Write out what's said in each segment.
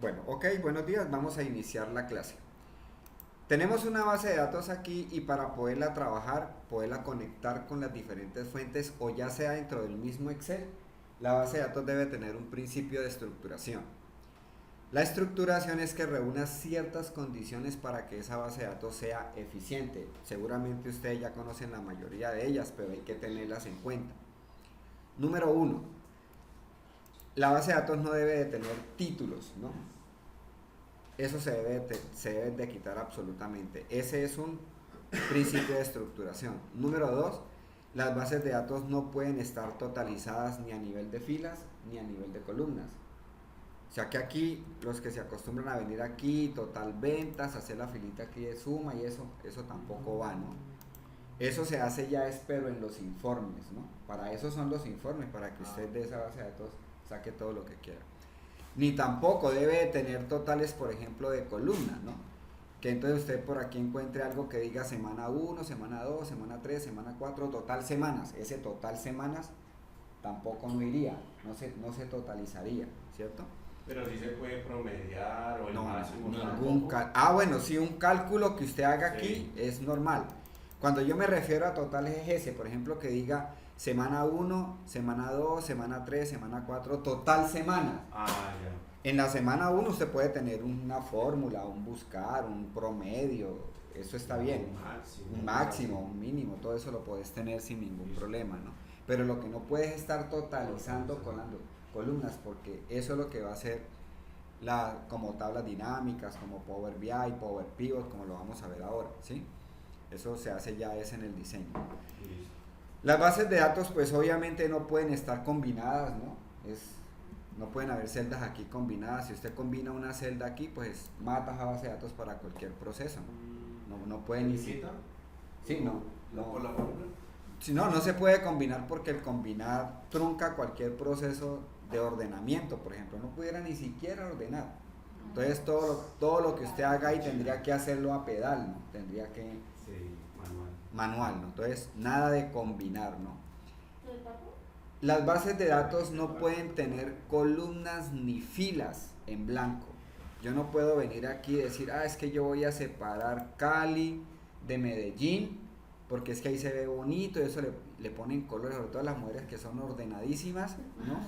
Bueno, ok, buenos días, vamos a iniciar la clase. Tenemos una base de datos aquí y para poderla trabajar, poderla conectar con las diferentes fuentes o ya sea dentro del mismo Excel, la base de datos debe tener un principio de estructuración. La estructuración es que reúna ciertas condiciones para que esa base de datos sea eficiente. Seguramente ustedes ya conocen la mayoría de ellas, pero hay que tenerlas en cuenta. Número 1, la base de datos no debe de tener títulos, ¿no? Eso se debe de quitar absolutamente. Ese es un principio de estructuración. Número 2, las bases de datos no pueden estar totalizadas ni a nivel de filas ni a nivel de columnas. O sea que aquí, los que se acostumbran a venir aquí, total ventas, hacer la filita aquí de suma y eso tampoco va, ¿no? Eso se hace ya pero en los informes, ¿no? Para eso son los informes, para que usted de esa base de datos saque todo lo que quiera. Ni tampoco debe tener totales, por ejemplo, de columnas, ¿no? Que entonces usted por aquí encuentre algo que diga semana 1, semana 2, semana 3, semana 4, total semanas. Ese total semanas tampoco no iría, no se totalizaría, ¿cierto? Pero sí se puede promediar o el No, máximo. ningún bueno, sí, un cálculo que usted haga aquí es normal. Cuando yo me refiero a totales es ese, por ejemplo, que diga semana 1, semana 2, semana 3, semana 4, total semana. Ah, ya. En la semana 1 usted puede tener una fórmula, un buscar, un promedio, eso está bien. Un máximo, un mínimo, todo eso lo puedes tener sin ningún problema, ¿no? Pero lo que no puedes estar totalizando columnas, porque eso es lo que va a hacer como tablas dinámicas, como Power BI, Power Pivot, como lo vamos a ver ahora, ¿sí? Eso se hace ya es en el diseño. Las bases de datos pues obviamente no pueden estar combinadas, ¿no? No pueden haber celdas aquí combinadas. Si usted combina una celda aquí, pues mata esa base de datos para cualquier proceso, ¿no? No puede ni siquiera. Sí, no. ¿Por la fórmula? Si no, no se puede combinar porque el combinar trunca cualquier proceso de ordenamiento, por ejemplo. No pudiera ni siquiera ordenar. Entonces todo lo que usted haga ahí tendría que hacerlo a pedal, ¿no? Tendría que... Sí, manual, ¿no? Entonces nada de combinar, ¿no? Las bases de datos no pueden tener columnas ni filas en blanco. Yo no puedo venir aquí y decir, es que yo voy a separar Cali de Medellín, porque es que ahí se ve bonito y eso le ponen colores, sobre todo a las mujeres que son ordenadísimas, ¿no?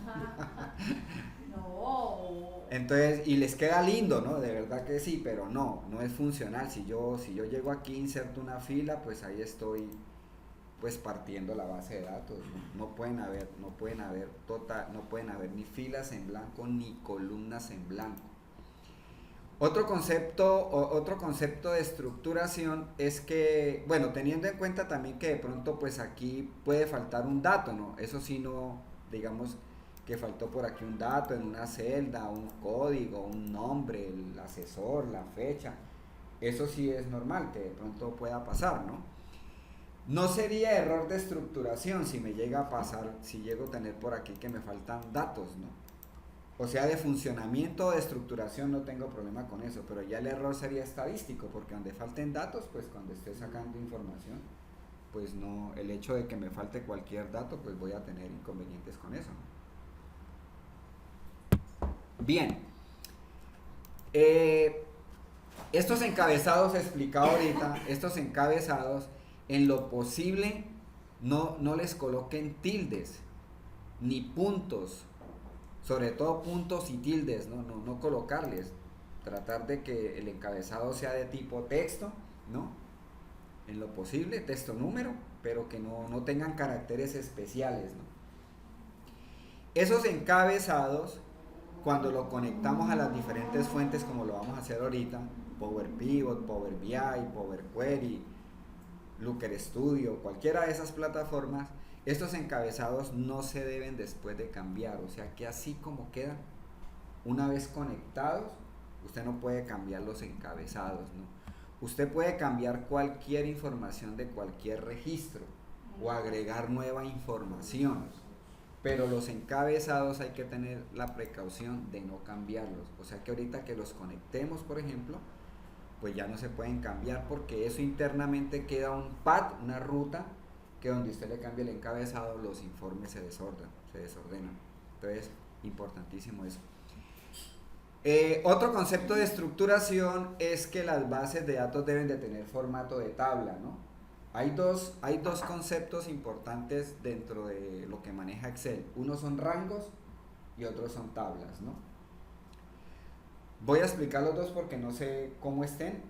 No. Entonces, y les queda lindo, ¿no? De verdad que sí, pero no es funcional. Si yo llego aquí, inserto una fila, pues ahí estoy pues partiendo la base de datos, ¿no? No pueden haber ni filas en blanco ni columnas en blanco. Otro concepto de estructuración es que, bueno, teniendo en cuenta también que de pronto pues aquí puede faltar un dato, ¿no? Eso sí no, digamos que faltó por aquí un dato en una celda, un código, un nombre, el asesor, la fecha. Eso sí es normal que de pronto pueda pasar, ¿no? No sería error de estructuración si me llega a pasar, si llego a tener por aquí que me faltan datos, ¿no? O sea, de funcionamiento o de estructuración no tengo problema con eso, pero ya el error sería estadístico, porque donde falten datos, pues cuando esté sacando información, pues no, el hecho de que me falte cualquier dato, pues voy a tener inconvenientes con eso, ¿no? Bien. Estos encabezados explicado ahorita, estos encabezados, en lo posible, no les coloquen tildes, ni puntos, sobre todo puntos y tildes, no colocarles, tratar de que el encabezado sea de tipo texto, ¿no? En lo posible, texto número, pero que no tengan caracteres especiales, ¿no? Esos encabezados, cuando lo conectamos a las diferentes fuentes, como lo vamos a hacer ahorita, Power Pivot, Power BI, Power Query, Looker Studio, cualquiera de esas plataformas, estos encabezados no se deben después de cambiar, o sea que así como quedan, una vez conectados, usted no puede cambiar los encabezados, ¿no? Usted puede cambiar cualquier información de cualquier registro o agregar nueva información, pero los encabezados hay que tener la precaución de no cambiarlos, o sea que ahorita que los conectemos, por ejemplo, pues ya no se pueden cambiar porque eso internamente queda un path, una ruta, que donde usted le cambie el encabezado, los informes se desordenan. Entonces, importantísimo eso. Otro concepto de estructuración es que las bases de datos deben de tener formato de tabla, ¿no? Hay dos conceptos importantes dentro de lo que maneja Excel. Uno son rangos y otros son tablas, ¿no? Voy a explicar los dos porque no sé cómo estén,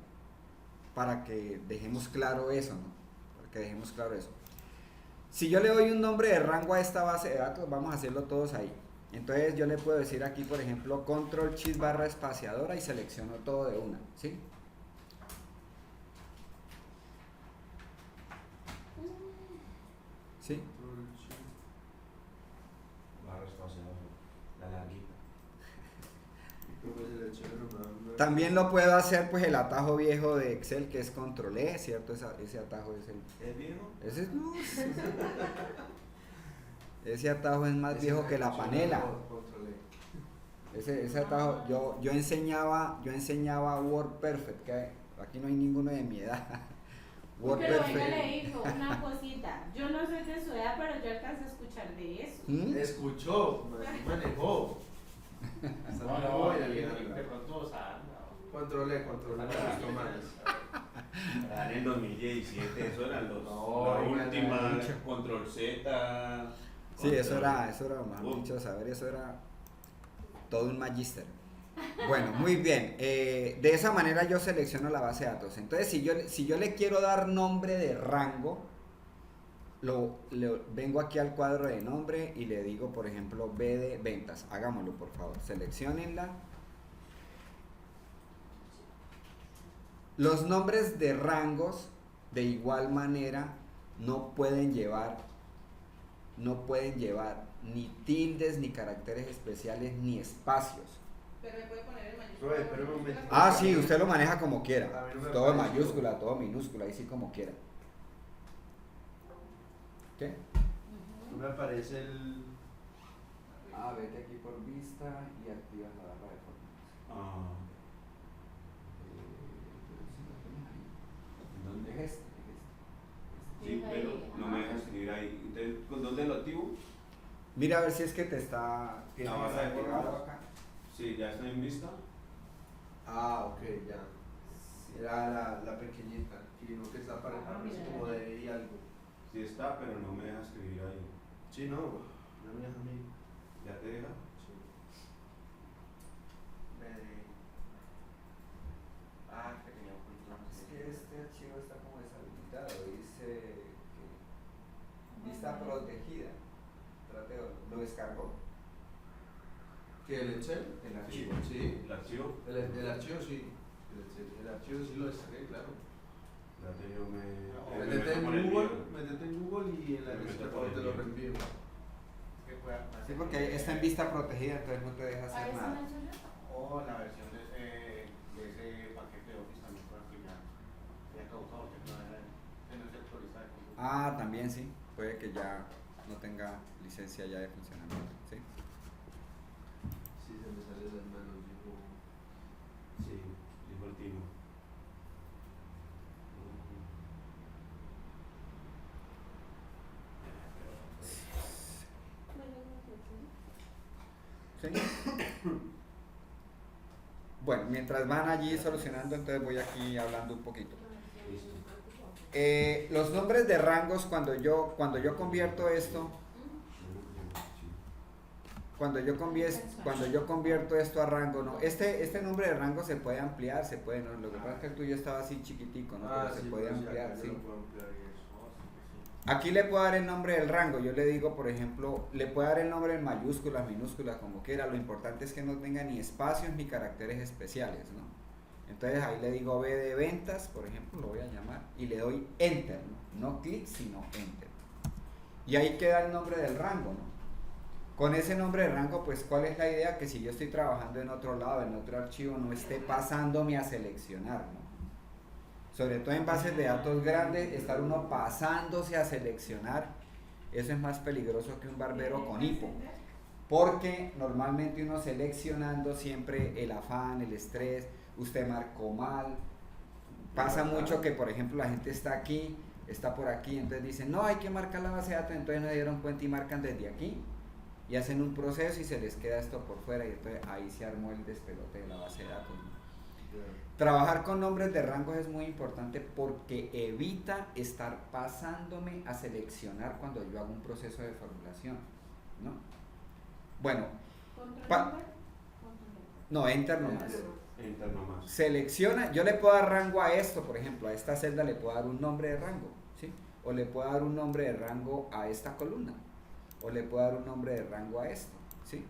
para que dejemos claro eso, ¿no? Para que dejemos claro eso. Si yo le doy un nombre de rango a esta base de datos, vamos a hacerlo todos ahí. Entonces yo le puedo decir aquí, por ejemplo, control shift barra espaciadora y selecciono todo de una, ¿sí? ¿Sí? Barra espaciadora, la larguita. También lo puedo hacer pues el atajo viejo de Excel, que es control E, ¿cierto? Ese atajo es el... ¿Es viejo? Ese, no, ese atajo es más viejo que la panela. Ese atajo, yo enseñaba WordPerfect, que aquí no hay ninguno de mi edad. Pero venga, le digo una cosita. Yo no soy de su edad, pero yo alcancé a escuchar de eso. Escuchó, manejó. No, de pronto Controlé, en el 2017, eso eran los No, la ya última, lo he dicho. control Z. Sí, eso era, mejor dicho, saber, eso era todo un magister. Bueno, muy bien. De esa manera yo selecciono la base de datos. Entonces, si yo le quiero dar nombre de rango, vengo aquí al cuadro de nombre y le digo, por ejemplo, B de ventas. Hagámoslo, por favor. Selecciónenla. Los nombres de rangos, de igual manera, no pueden llevar ni tildes, ni caracteres especiales, ni espacios. Pero me puede poner en mayúscula. Oye, pero un momento. Ah, sí, usted lo maneja como quiera. A mí no me Todo en pareció. mayúscula, todo minúscula, ahí sí como quiera. ¿Qué? No me aparece el. Ah, vete aquí por vista y activas la barra de formatos. ¿Dónde? Es este. Sí, pero no me deja escribir ahí. Entonces, ¿con dónde lo activo? Mira a ver si es que te está... La barra de activado formatos. acá. Sí, ya estoy en vista. Ah, ok, ya. Era la pequeñita. Y no que está para como de y algo. Sí está, pero no me deja escribir ahí. Sí, no, no me deja a mí. ¿Ya te deja? Sí. Ah, que tenía un control. Es que este archivo está como deshabilitado, dice que vista protegida. ¿Lo descargó? ¿Que el Excel? El archivo. Sí. ¿El archivo? El archivo sí. El archivo sí lo descargué, claro. Espérate, yo me Métete meto por el en Google, video. métete en Google y en la Me meto lista por el te lo video. reenvío. Sí, porque está en vista protegida, entonces no te deja ¿Ah, hacer esa nada. no es suya? O la versión de ese paquete de Office también fue que ya caducado, que no era que no se actualiza de computador. Ah, también sí, puede que ya no tenga licencia ya de funcionamiento, ¿sí? Sí, se me sale de las manos, digo. Sí, dijo el Timo. ¿Sí? Bueno, mientras van allí solucionando, entonces voy aquí hablando un poquito. Listo. Los nombres de rangos, cuando yo convierto esto, cuando yo convierto esto a rango, ¿no? Este nombre de rango se puede ampliar, se puede, ¿no? Lo que pasa es que el tuyo estaba así chiquitico, ¿no? Pero se puede ampliar, sí. Lo puedo ampliar y eso. Aquí le puedo dar el nombre del rango, yo le digo, por ejemplo, le puedo dar el nombre en mayúsculas, minúsculas, como quiera, lo importante es que no tenga ni espacios ni caracteres especiales, ¿no? Entonces ahí le digo B de ventas, por ejemplo, lo voy a llamar, y le doy Enter, no clic, sino Enter. Y ahí queda el nombre del rango, ¿no? Con ese nombre de rango, pues, ¿cuál es la idea? Que si yo estoy trabajando en otro lado, en otro archivo, no esté pasándome a seleccionar, ¿no? Sobre todo en bases de datos grandes, estar uno pasándose a seleccionar, eso es más peligroso que un barbero con hipo. Porque normalmente uno seleccionando siempre el afán, el estrés, usted marcó mal. Pasa mucho que, por ejemplo, la gente está aquí, está por aquí, entonces dicen, no, hay que marcar la base de datos, entonces no dieron cuenta y marcan desde aquí. y hacen un proceso y se les queda esto por fuera y entonces ahí se armó el despelote de la base de datos, ¿no? Trabajar con nombres de rangos es muy importante porque evita estar pasándome a seleccionar cuando yo hago un proceso de formulación, ¿no? Bueno, ¿Control Pa- enter? Control enter. no, enter nomás. Enter nomás. Selecciona, yo le puedo dar rango a esto, por ejemplo, a esta celda le puedo dar un nombre de rango, ¿sí? O le puedo dar un nombre de rango a esta columna, o le puedo dar un nombre de rango a esto, ¿sí?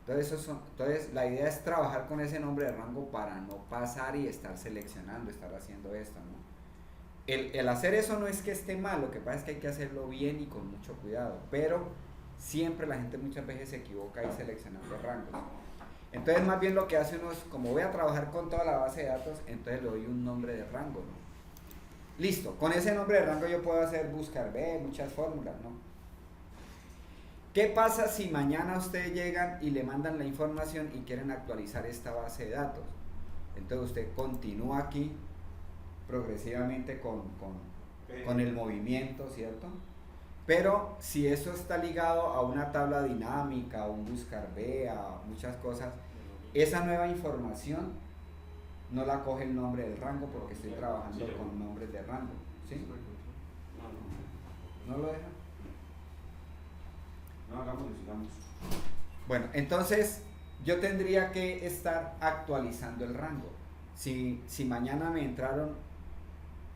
Entonces la idea es trabajar con ese nombre de rango para no pasar y estar seleccionando, estar haciendo esto, ¿no? El hacer eso no es que esté mal, lo que pasa es que hay que hacerlo bien y con mucho cuidado, pero siempre la gente muchas veces se equivoca ahí seleccionando rangos. Entonces más bien lo que hace uno es, como voy a trabajar con toda la base de datos, entonces le doy un nombre de rango, ¿no? Listo, con ese nombre de rango yo puedo hacer buscar B, muchas fórmulas, ¿no? ¿Qué pasa si mañana ustedes llegan y le mandan la información y quieren actualizar esta base de datos? Entonces usted continúa aquí progresivamente con el movimiento, ¿cierto? Pero si eso está ligado a una tabla dinámica, a un buscar B, a muchas cosas, esa nueva información no la coge el nombre del rango porque estoy trabajando con nombres de rango, ¿sí? ¿No lo deja? No, hagámoslo, sigamos. Bueno, entonces yo tendría que estar actualizando el rango. Si mañana me entraron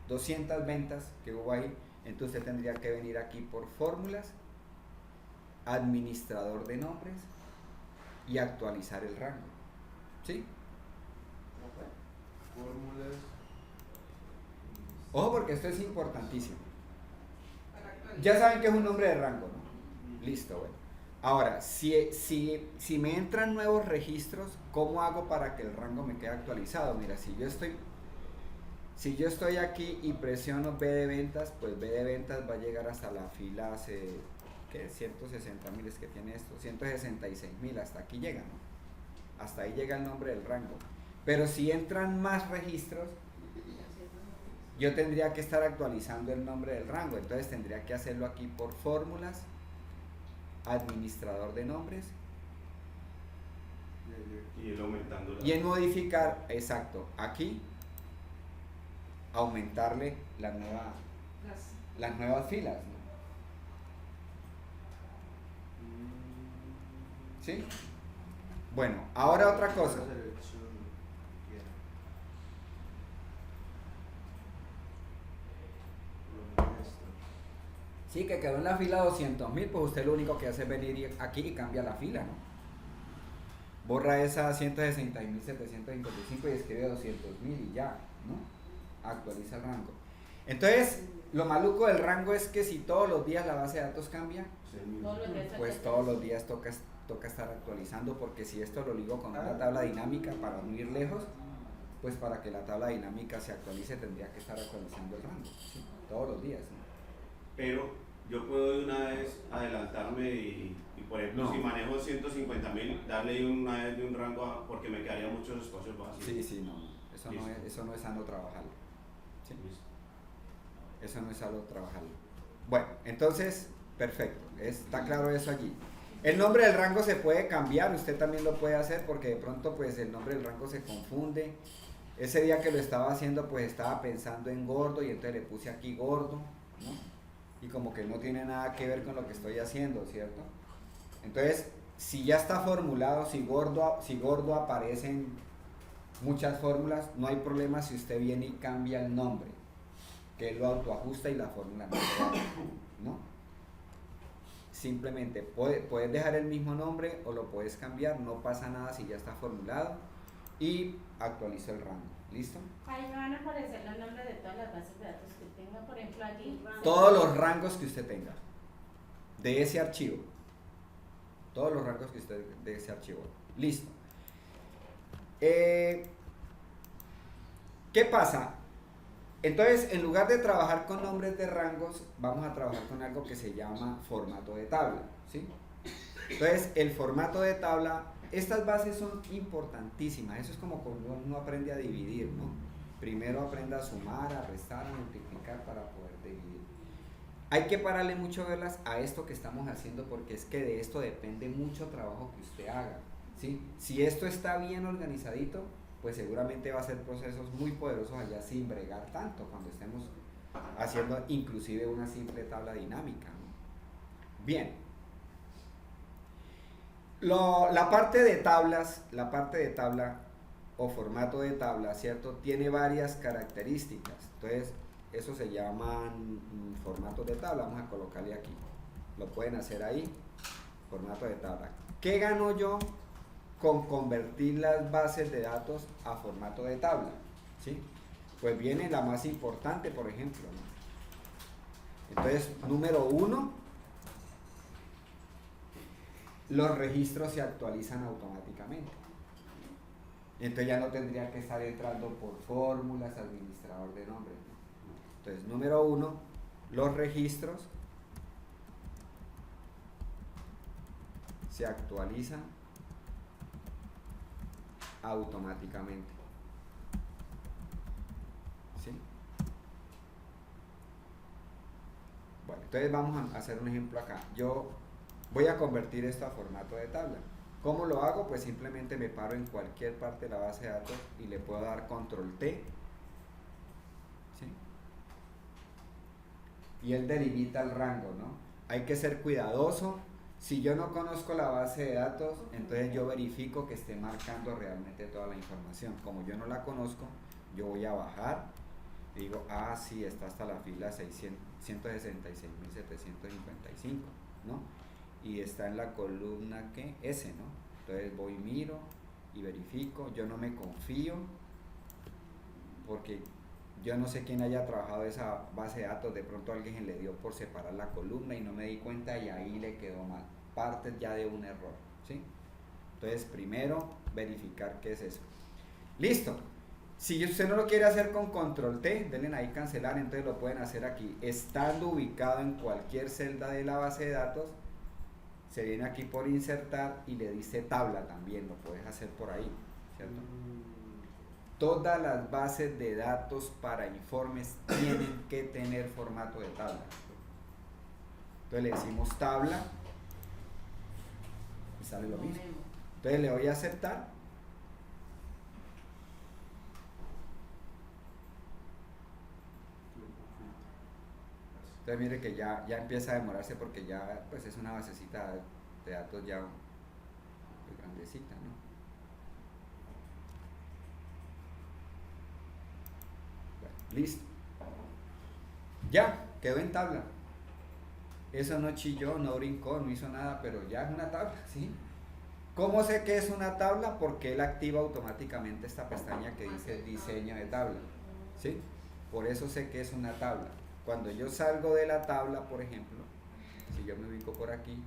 200 ventas que hubo ahí, entonces usted tendría que venir aquí por fórmulas, administrador de nombres y actualizar el rango. ¿Sí? Fórmulas. Ojo porque esto es importantísimo. Ya saben que es un nombre de rango, ¿no? Listo, bueno. Ahora, si me entran nuevos registros, ¿cómo hago para que el rango me quede actualizado? Mira, si yo estoy aquí y presiono B de ventas, pues B de ventas va a llegar hasta la fila ¿qué? 160.000 es que tiene esto, 166.000, hasta aquí llega, ¿no? Hasta ahí llega el nombre del rango. Pero si entran más registros, yo tendría que estar actualizando el nombre del rango, entonces tendría que hacerlo aquí por fórmulas, administrador de nombres Y él aumentando la... y en modificar, exacto, aquí aumentarle las nuevas filas, ¿no? ¿Sí? Bueno, ahora otra cosa. Sí, que quedó en la fila 200.000, pues usted lo único que hace es venir aquí y cambia la fila, ¿no? Borra esa 160.755 y escribe 200.000 y ya, ¿no? Actualiza el rango. Entonces, lo maluco del rango es que si todos los días la base de datos cambia, Todos los días pues todos los días toca estar actualizando, porque si esto lo ligo con una tabla dinámica para no ir lejos, pues para que la tabla dinámica se actualice tendría que estar actualizando el rango, ¿sí? Todos los días, ¿no? Pero yo puedo de una vez adelantarme y por ejemplo, No. si manejo 150.000, darle una vez de un rango porque me quedaría muchos espacios vacíos. Sí, no, eso Listo. no es sano trabajarlo. ¿Sí? Listo. Eso no es sano trabajarlo. Bueno, entonces, perfecto, está claro eso allí. El nombre del rango se puede cambiar, usted también lo puede hacer porque de pronto pues el nombre del rango se confunde. Ese día que lo estaba haciendo pues estaba pensando en gordo y entonces le puse aquí gordo, ¿no? Y como que no tiene nada que ver con lo que estoy haciendo, ¿cierto? Entonces, si ya está formulado, si gordo aparece en muchas fórmulas, no hay problema si usted viene y cambia el nombre, que él lo autoajusta y la fórmula no se va, ¿no? Simplemente puedes dejar el mismo nombre o lo puedes cambiar, no pasa nada si ya está formulado, y actualizo el rango. ¿Listo? Ahí me van a aparecer los nombres de todas las bases de datos que tenga, por ejemplo, aquí. Todos los rangos que usted tenga de ese archivo. Todos los rangos que usted de ese archivo. Listo. ¿Qué pasa? Entonces, en lugar de trabajar con nombres de rangos, vamos a trabajar con algo que se llama formato de tabla, ¿sí? Entonces, el formato de tabla, estas bases son importantísimas. Eso es como cuando uno aprende a dividir, ¿no? Primero aprenda a sumar, a restar, a multiplicar para poder dividir. Hay que pararle mucho velas a esto que estamos haciendo porque es que de esto depende mucho trabajo que usted haga, ¿sí? Si esto está bien organizadito, pues seguramente va a ser procesos muy poderosos allá sin bregar tanto cuando estemos haciendo inclusive una simple tabla dinámica, ¿no? Bien. La parte de tabla o formato de tabla, ¿cierto? Tiene varias características. Entonces, eso se llaman formatos de tabla. Vamos a colocarle aquí. Lo pueden hacer ahí. Formato de tabla. ¿Qué gano yo con convertir las bases de datos a formato de tabla? ¿Sí? Pues viene la más importante, por ejemplo, ¿no? Entonces, número 1, los registros se actualizan automáticamente. Entonces ya no tendría que estar entrando por fórmulas, administrador de nombres, ¿no? Entonces, número 1, los registros se actualizan automáticamente. ¿Sí? Bueno, entonces vamos a hacer un ejemplo acá. Yo voy a convertir esto a formato de tabla. ¿Cómo lo hago? Pues simplemente me paro en cualquier parte de la base de datos y le puedo dar control T. ¿Sí? Y él delimita el rango, ¿no? Hay que ser cuidadoso. Si yo no conozco la base de datos, entonces yo verifico que esté marcando realmente toda la información. Como yo no la conozco, yo voy a bajar y digo, ah, sí, está hasta la fila 166.755, ¿no? Y está en la columna que S, ¿no? Entonces voy, miro y verifico. Yo no me confío porque yo no sé quién haya trabajado esa base de datos. De pronto alguien le dio por separar la columna y no me di cuenta y ahí le quedó mal. Parte ya de un error, ¿sí? Entonces primero verificar qué es eso. Listo. Si usted no lo quiere hacer con control T, denle ahí cancelar, entonces lo pueden hacer aquí. Estando ubicado en cualquier celda de la base de datos, se viene aquí por insertar y le dice tabla también, lo puedes hacer por ahí, ¿cierto? Todas las bases de datos para informes tienen que tener formato de tabla. Entonces le decimos tabla y sale lo mismo. Entonces le voy a aceptar. Entonces mire que ya empieza a demorarse porque ya pues es una basecita de datos ya muy grandecita, ¿no? Bueno, listo. Ya, quedó en tabla. Eso no chilló, no brincó, no hizo nada, pero ya es una tabla, ¿sí? ¿Cómo sé que es una tabla? Porque él activa automáticamente esta pestaña que dice diseño de tabla, ¿sí? Por eso sé que es una tabla. Cuando yo salgo de la tabla, por ejemplo, si yo me ubico por aquí,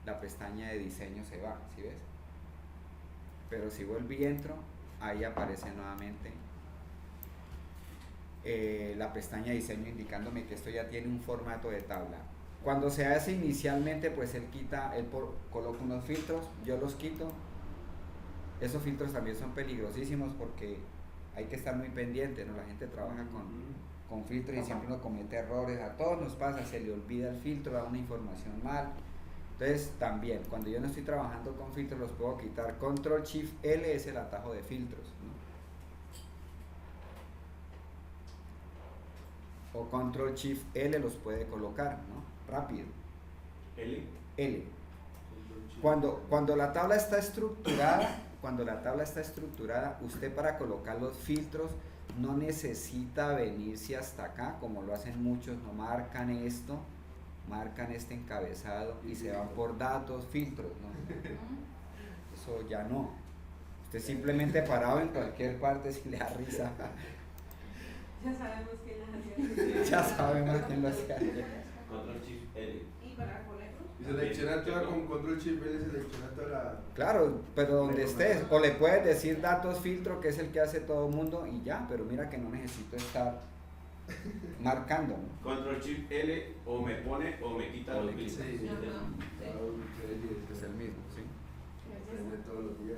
la pestaña de diseño se va, ¿sí ves? Pero si vuelvo y entro, ahí aparece nuevamente la pestaña de diseño indicándome que esto ya tiene un formato de tabla. Cuando se hace inicialmente, pues él coloca unos filtros, yo los quito. Esos filtros también son peligrosísimos porque hay que estar muy pendiente, ¿no? La gente trabaja con filtros y siempre uno comete errores, a todos nos pasa, se le olvida el filtro, da una información mal. Entonces también, cuando yo no estoy trabajando con filtros, los puedo quitar. Control Shift L es el atajo de filtros, ¿no? O Control Shift L los puede colocar, ¿no? Rápido. L. Cuando la tabla está estructurada, usted para colocar los filtros no necesita venirse hasta acá, como lo hacen muchos, no marcan esto, marcan este encabezado y se van por datos, filtros, ¿no? Eso ya no. Usted simplemente parado en cualquier parte si le da risa. Ya sabemos quién lo hacía. Ya sabemos quién lo hacía. Control Shift L. ¿Y para ponerlo? Y selecciona toda con control shift L, selecciona toda la... Claro, pero donde estés, o le puedes decir datos filtro, que es el que hace todo el mundo, y ya, pero mira que no necesito estar marcando, ¿no? Control Shift L o me pone o me quita O los le quita. filtros. Es el mismo, ¿sí? Aprende todos los días.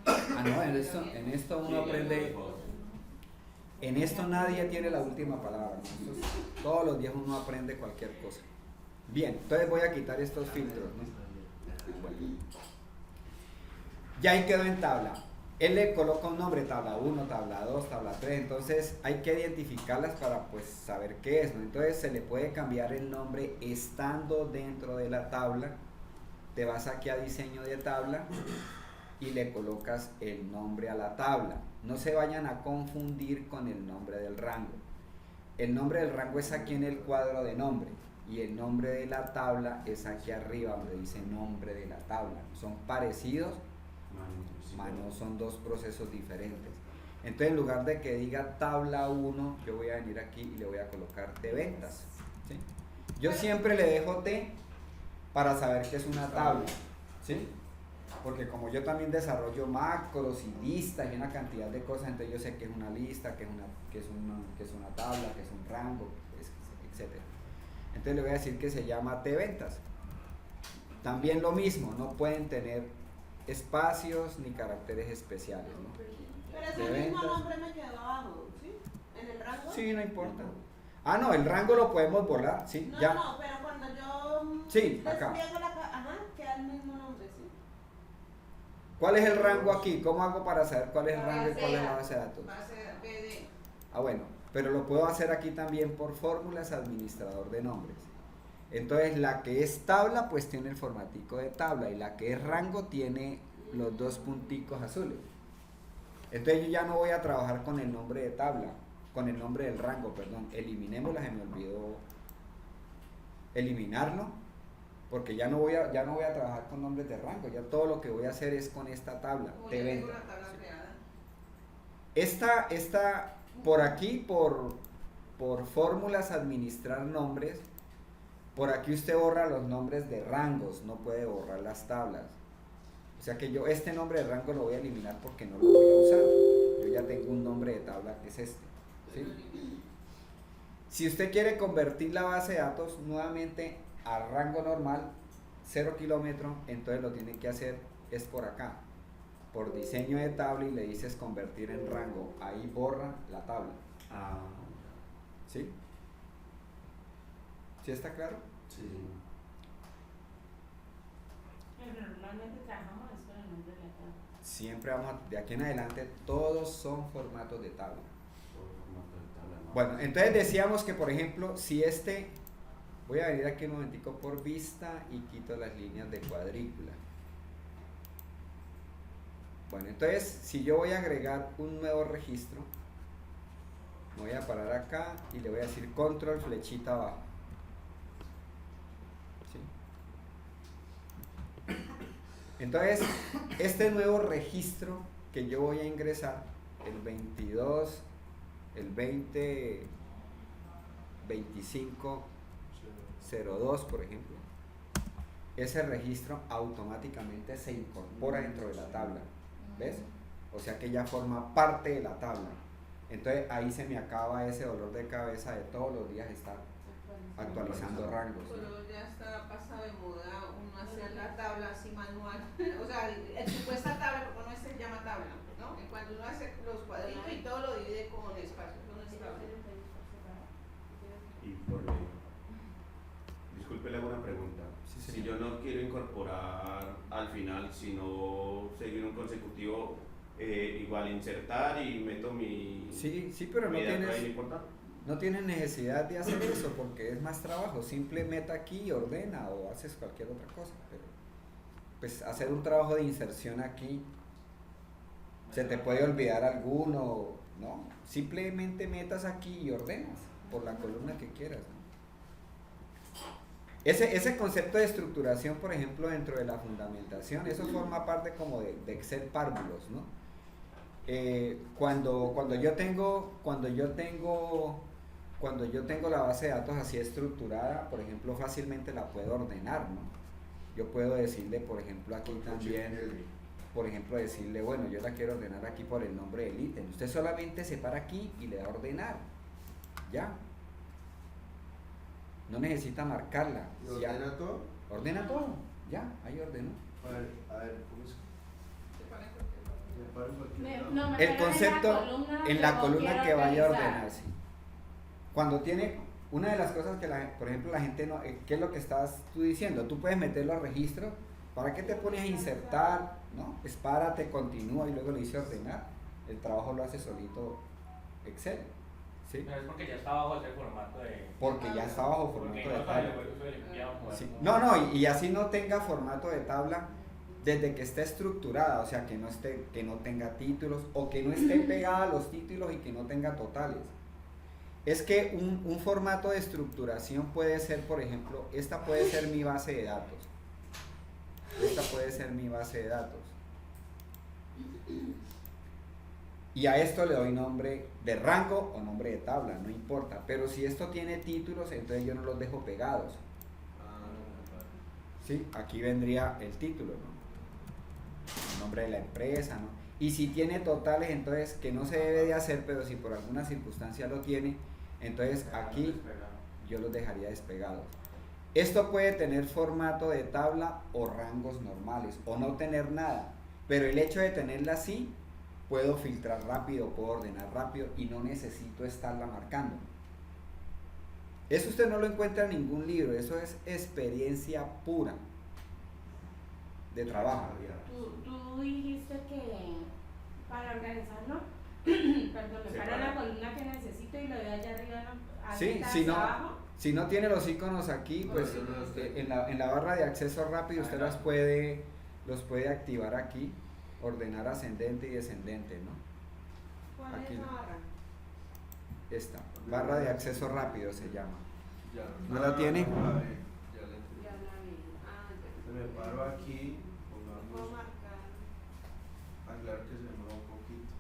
Ah, no, en esto uno aprende, En esto nadie tiene la última palabra, ¿no? Todos los días uno aprende cualquier cosa. Bien, entonces voy a quitar estos filtros, ¿no? Bueno. Ya ahí quedó en tabla. Él le coloca un nombre, tabla 1, tabla 2, tabla 3, entonces hay que identificarlas para pues saber qué es, ¿no? Entonces se le puede cambiar el nombre estando dentro de la tabla. Te vas aquí a diseño de tabla y le colocas el nombre a la tabla. No se vayan a confundir con el nombre del rango. El nombre del rango es aquí en el cuadro de nombre y el nombre de la tabla es aquí arriba donde dice nombre de la tabla. Son parecidos, no son dos procesos diferentes. Entonces en lugar de que diga tabla 1, yo voy a venir aquí y le voy a colocar de ventas, ¿sí? Yo siempre le dejo T para saber que es una tabla, ¿sí? Porque como yo también desarrollo macros y listas y una cantidad de cosas, entonces yo sé que es una lista, que es una tabla, que es un rango, etc. Entonces le voy a decir que se llama T ventas. También lo mismo, no pueden tener espacios ni caracteres especiales, ¿no? Pero ese mismo nombre me quedó abajo, ¿sí? ¿En el rango? Sí, no importa. Ah, no, el rango lo podemos borrar, sí, No, ya. no, pero cuando yo Sí, acá. despliego queda el mismo nombre, ¿sí? ¿Cuál es el rango aquí? ¿Cómo hago para saber cuál es el rango y cuál es la base de datos? Base BD. Ah, bueno, pero lo puedo hacer aquí también por fórmulas administrador de nombres. Entonces la que es tabla pues tiene el formatico de tabla y la que es rango tiene los dos punticos azules. Entonces yo ya no voy a trabajar con el nombre de tabla, con el nombre del rango, perdón. Eliminémosla, se me olvidó eliminarlo, porque ya no voy a trabajar con nombres de rango, ya todo lo que voy a hacer es con esta tabla de venta. Esta por aquí, por fórmulas administrar nombres, por aquí usted borra los nombres de rangos, no puede borrar las tablas. O sea que yo este nombre de rango lo voy a eliminar porque no lo voy a usar. Yo ya tengo un nombre de tabla que es este, ¿sí? Si usted quiere convertir la base de datos nuevamente a rango normal, 0 kilómetros, entonces lo tiene que hacer es por acá, por diseño de tabla y le dices convertir en rango. Ahí borra la tabla. ¿Sí? ¿Sí está claro? Sí. Pero normalmente trabajamos es con el nombre de la tabla. Siempre de aquí en adelante, todos son formatos de tabla. Bueno, entonces decíamos que, por ejemplo, si voy a venir aquí un momentico por vista y quito las líneas de cuadrícula. Bueno, entonces, si yo voy a agregar un nuevo registro, me voy a parar acá y le voy a decir control flechita abajo. ¿Sí? Entonces, este nuevo registro que yo voy a ingresar, el 22, el 20, 25, 02, por ejemplo, ese registro automáticamente se incorpora dentro de la tabla. ¿Ves? O sea que ya forma parte de la tabla. Entonces ahí se me acaba ese dolor de cabeza de todos los días estar actualizando rangos. Pero ya está pasado de moda uno hacer la tabla así manual. O sea, el supuesta tabla, porque no se llama tabla, ¿no? En cuanto uno hace los cuadritos y todo lo divide con espacios, no es tabla. Y disculpe, le hago una pregunta. Sí, Si señor. yo no quiero incorporar al final, sino seguir un consecutivo, igual insertar y meto mi. Sí, pero mi dato ahí, ¿no importa? no tienes necesidad de hacer eso porque es más trabajo. Simplemente aquí y ordena o haces cualquier otra cosa. Pero pues hacer un trabajo de inserción aquí, se te puede olvidar alguno, ¿no? Simplemente metas aquí y ordenas por la columna que quieras, ¿no? Ese concepto de estructuración, por ejemplo, dentro de la fundamentación, eso forma parte como de Excel párvulos, ¿no? Cuando yo tengo la base de datos así estructurada, por ejemplo, fácilmente la puedo ordenar, ¿no? Yo puedo decirle, por ejemplo, aquí también, por ejemplo, decirle, bueno, yo la quiero ordenar aquí por el nombre del ítem. Usted solamente se para aquí y le da a ordenar, ya. No necesita marcarla. ¿Y ya. ordena todo? Ordena todo, ya, ahí ordenó. A ver, ¿cómo es? Me paro en cualquier Me- lado. no, me El paro concepto en la donde columna quiero que vaya a organizar. ordenar, sí. Cuando tiene, una de las cosas que, por ejemplo, la gente no, ¿qué es lo que estás tú diciendo? Tú puedes meter los registros, ¿para qué te pones a insertar? ¿No? Espárate, continúa y luego le dice ordenar. El trabajo lo hace solito Excel, ¿sí? Pero es porque ya está bajo ese formato de... Porque ya está bajo Porque formato de no tabla. sale, pues, eso limpiado, Sí. moderno. No, no, y así no tenga formato de tabla, desde que esté estructurada, o sea, que no tenga títulos o que no esté pegada a los títulos y que no tenga totales. Es que un formato de estructuración puede ser, por ejemplo, esta puede ser mi base de datos. Esta puede ser mi base de datos. Y a esto le doy nombre de rango o nombre de tabla, no importa. Pero si esto tiene títulos, entonces yo no los dejo pegados. ¿Sí? Aquí vendría el título, ¿no? El nombre de la empresa, ¿no? Y si tiene totales, entonces que no se debe de hacer, pero si por alguna circunstancia lo tiene, entonces aquí yo los dejaría despegados. Esto puede tener formato de tabla o rangos normales, o no tener nada, pero el hecho de tenerla así, puedo filtrar rápido, puedo ordenar rápido y no necesito estarla marcando. Eso usted no lo encuentra en ningún libro, eso es experiencia pura de trabajo. Tú dijiste que para organizarlo, perdón, me paro en la columna que necesito y lo veo allá arriba, Sí, hacia abajo. si no tiene los iconos aquí, pues en la barra de acceso rápido usted los puede activar aquí, ordenar ascendente y descendente, ¿no? ¿Cuál Aquí. es la barra? Esta, barra de acceso rápido se llama. Ya. ¿No la tiene? Ya la entendí. Ya la vi. Ah, ya. Me paro aquí, Puedo pongamos, marcar. aclarar que se demora un poquito.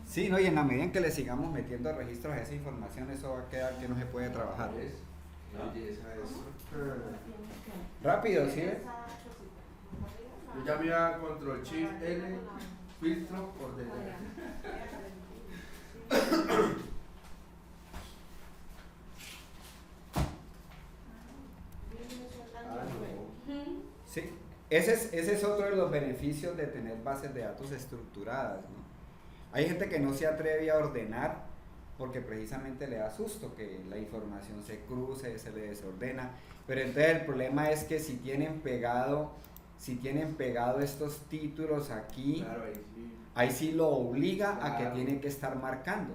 Sí, ¿no? Y en la medida en que le sigamos metiendo registros a esa información, eso va a quedar que no se puede trabajar. ¿Ves? Qué belleza eso. Rápido, ¿sí ves? Esa cosita. Yo ya me iba a control shift L, filtro, ordenar. Ah, no. Sí, ese es otro de los beneficios de tener bases de datos estructuradas, ¿no? Hay gente que no se atreve a ordenar porque precisamente le da susto que la información se cruce, se le desordena, pero entonces el problema es que si tienen pegado estos títulos aquí, Claro, ahí sí. ahí sí lo obliga a que Claro. tiene que estar marcando.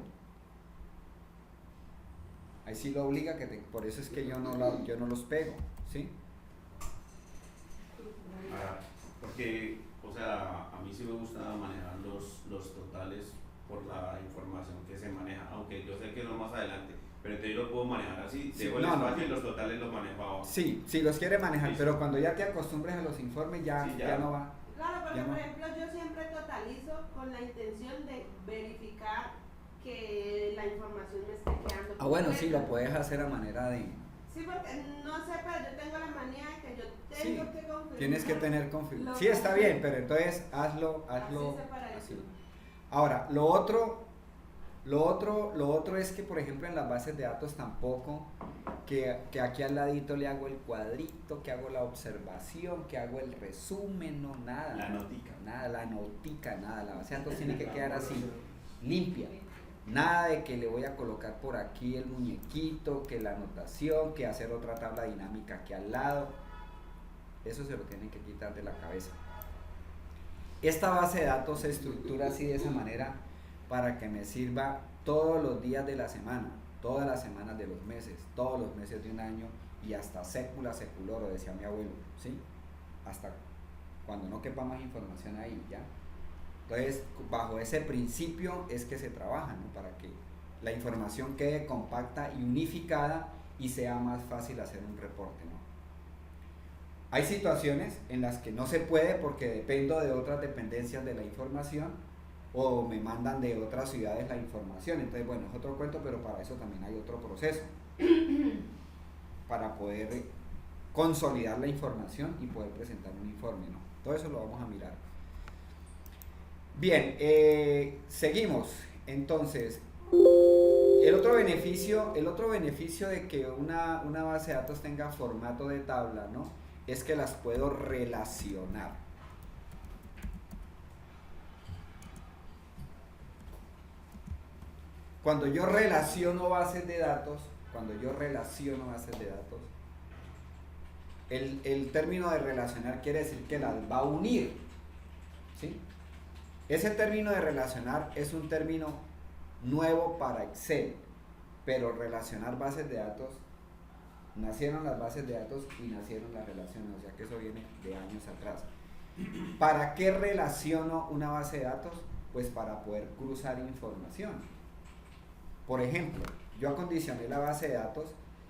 Ahí sí lo obliga por eso es que yo no los pego, ¿sí? Porque, o sea, a mí sí me gusta manejar los totales por la información que se maneja, aunque yo sé que no más adelante, pero entonces yo lo puedo manejar así, Sí, dejo el no, no. espacio y los totales los manejo abajo. Sí, si los quiere manejar, Sí, sí. pero cuando ya te acostumbres a los informes ya, Sí, ya. ya no va. Claro, porque Ya no. por ejemplo yo siempre totalizo con la intención de verificar que la información me esté quedando Ah, bueno, sí, completa. lo puedes hacer a manera de... Sí, porque no sé, pero yo tengo la manía de que yo Sí, tengo que confirmar. tienes que tener configuración. Lo Sí, está bien, confirmo. pero entonces hazlo Así separadito. así. Ahora, lo otro es que, por ejemplo, en las bases de datos tampoco, que aquí al ladito le hago el cuadrito, que hago la observación, que hago el resumen, no, nada. La notica. Nada, la notica, nada. La base de datos tiene que quedar así, limpia. Nada de que le voy a colocar por aquí el muñequito, que la anotación, que hacer otra tabla dinámica aquí al lado. Eso se lo tienen que quitar de la cabeza. Esta base de datos se estructura así de esa manera para que me sirva todos los días de la semana, todas las semanas de los meses, todos los meses de un año y hasta sécula seculoro, decía mi abuelo, ¿sí? Hasta cuando no quepa más información ahí, ¿ya? Entonces, bajo ese principio es que se trabaja, ¿no? Para que la información quede compacta y unificada y sea más fácil hacer un reporte, ¿no? Hay situaciones en las que no se puede porque dependo de otras dependencias de la información o me mandan de otras ciudades la información. Entonces, bueno, es otro cuento, pero para eso también hay otro proceso. Para poder consolidar la información y poder presentar un informe, ¿no? Todo eso lo vamos a mirar. Bien, seguimos. Entonces, el otro beneficio de que una base de datos tenga formato de tabla, ¿no? Es que las puedo relacionar. cuando yo relaciono bases de datos, el término de relacionar quiere decir que las va a unir, ¿sí? Ese término de relacionar es un término nuevo para Excel, pero relacionar bases de datos, nacieron las bases de datos y nacieron las relaciones, o sea que eso viene de años atrás. ¿Para qué relaciono una base de datos? Pues para poder cruzar información. Por ejemplo, yo acondicioné la base de datos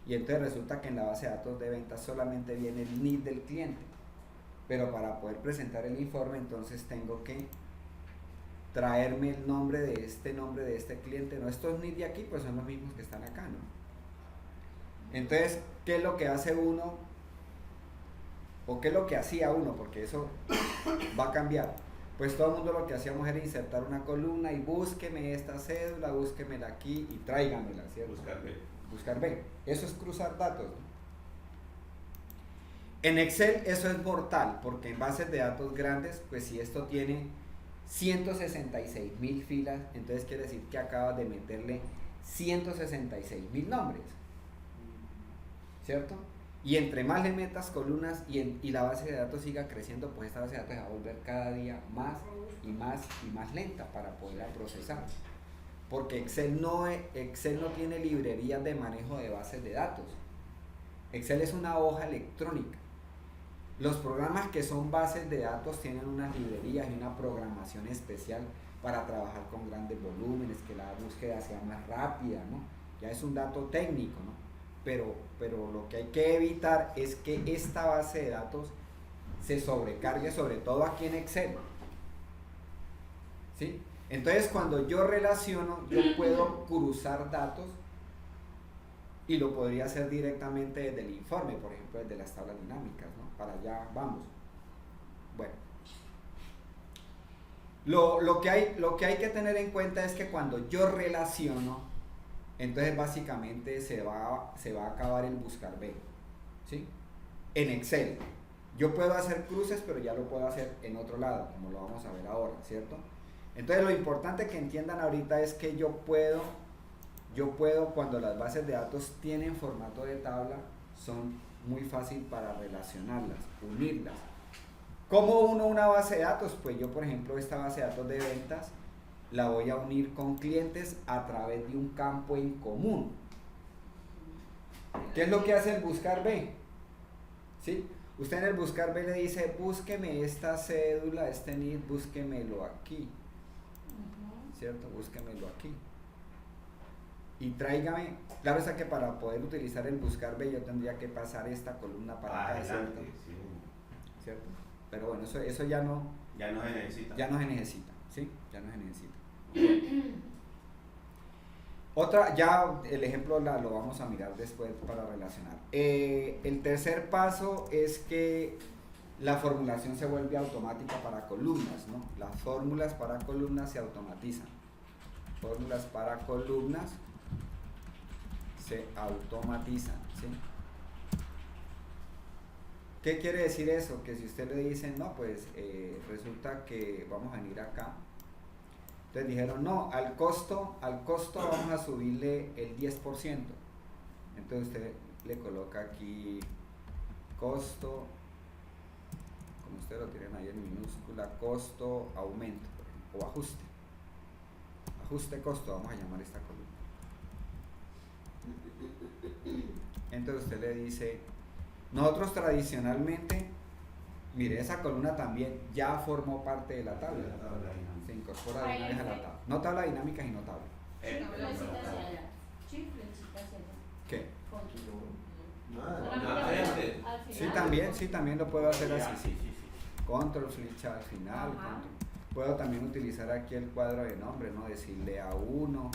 y entonces resulta que en la base de datos de ventas solamente viene el NID del cliente, pero para poder presentar el informe entonces tengo que traerme el nombre de este cliente. No, estos NID de aquí pues son los mismos que están acá, ¿no? Entonces, ¿qué es lo que hace uno? ¿O qué es lo que hacía uno? Porque eso va a cambiar. Pues todo el mundo lo que hacíamos era insertar una columna y búsqueme esta cédula, búsquemela aquí y tráigamela, ¿cierto? Buscar B. Eso es cruzar datos, ¿no? En Excel eso es mortal, porque en bases de datos grandes, pues si esto tiene 166.000 filas, entonces quiere decir que acabas de meterle 166.000 nombres, ¿cierto? Y entre más le metas columnas y la base de datos siga creciendo, pues esta base de datos se va a volver cada día más y más lenta para poderla procesar. Porque Excel no tiene librerías de manejo de bases de datos. Excel es una hoja electrónica. Los programas que son bases de datos tienen unas librerías y una programación especial para trabajar con grandes volúmenes, que la búsqueda sea más rápida, ¿no? Ya es un dato técnico, ¿no? Pero lo que hay que evitar es que esta base de datos se sobrecargue, sobre todo aquí en Excel, ¿sí? Entonces cuando yo relaciono, yo puedo cruzar datos y lo podría hacer directamente desde el informe, por ejemplo desde las tablas dinámicas, ¿no? Para allá vamos. Bueno, lo que hay que tener en cuenta es que cuando yo relaciono, entonces básicamente se va a acabar el buscar B, ¿sí? En Excel yo puedo hacer cruces, pero ya lo puedo hacer en otro lado, como lo vamos a ver ahora, ¿cierto? Entonces lo importante que entiendan ahorita es que yo puedo, cuando las bases de datos tienen formato de tabla, son muy fácil para relacionarlas, unirlas. ¿Cómo uno una base de datos? Pues yo, por ejemplo, esta base de datos de ventas la voy a unir con clientes a través de un campo en común. ¿Qué es lo que hace el buscar B? ¿Sí? Usted en el buscar B le dice, búsqueme esta cédula, este NID, búsquemelo aquí. ¿Cierto? Búsquemelo aquí. Y tráigame, claro está que para poder utilizar el buscar B yo tendría que pasar esta columna para acá, ¿cierto? ¿Cierto? Pero bueno, eso ya no se necesita. Ya no se necesita, ¿sí? Ya no se necesita. Otra, ya el ejemplo lo vamos a mirar después para relacionar. El tercer paso es que la formulación se vuelve automática para columnas, ¿no? Las fórmulas para columnas se automatizan. Fórmulas para columnas se automatizan, ¿sí? ¿Qué quiere decir eso? Que si usted le dice, no, pues resulta que vamos a venir acá. Entonces dijeron, no, al costo vamos a subirle el 10%. Entonces usted le coloca aquí costo, como ustedes lo tienen ahí en minúscula, costo, aumento, por ejemplo, o ajuste. Ajuste costo, vamos a llamar esta columna. Entonces usted le dice, nosotros tradicionalmente, mire, esa columna también ya formó parte de la tabla. Se incorpora de una vez a la tabla. No tabla dinámica, sino tabla. ¿Qué? Sí, también lo puedo hacer así, sí. Control, flecha al final. Puedo también utilizar aquí el cuadro de nombre, ¿no? Decirle A1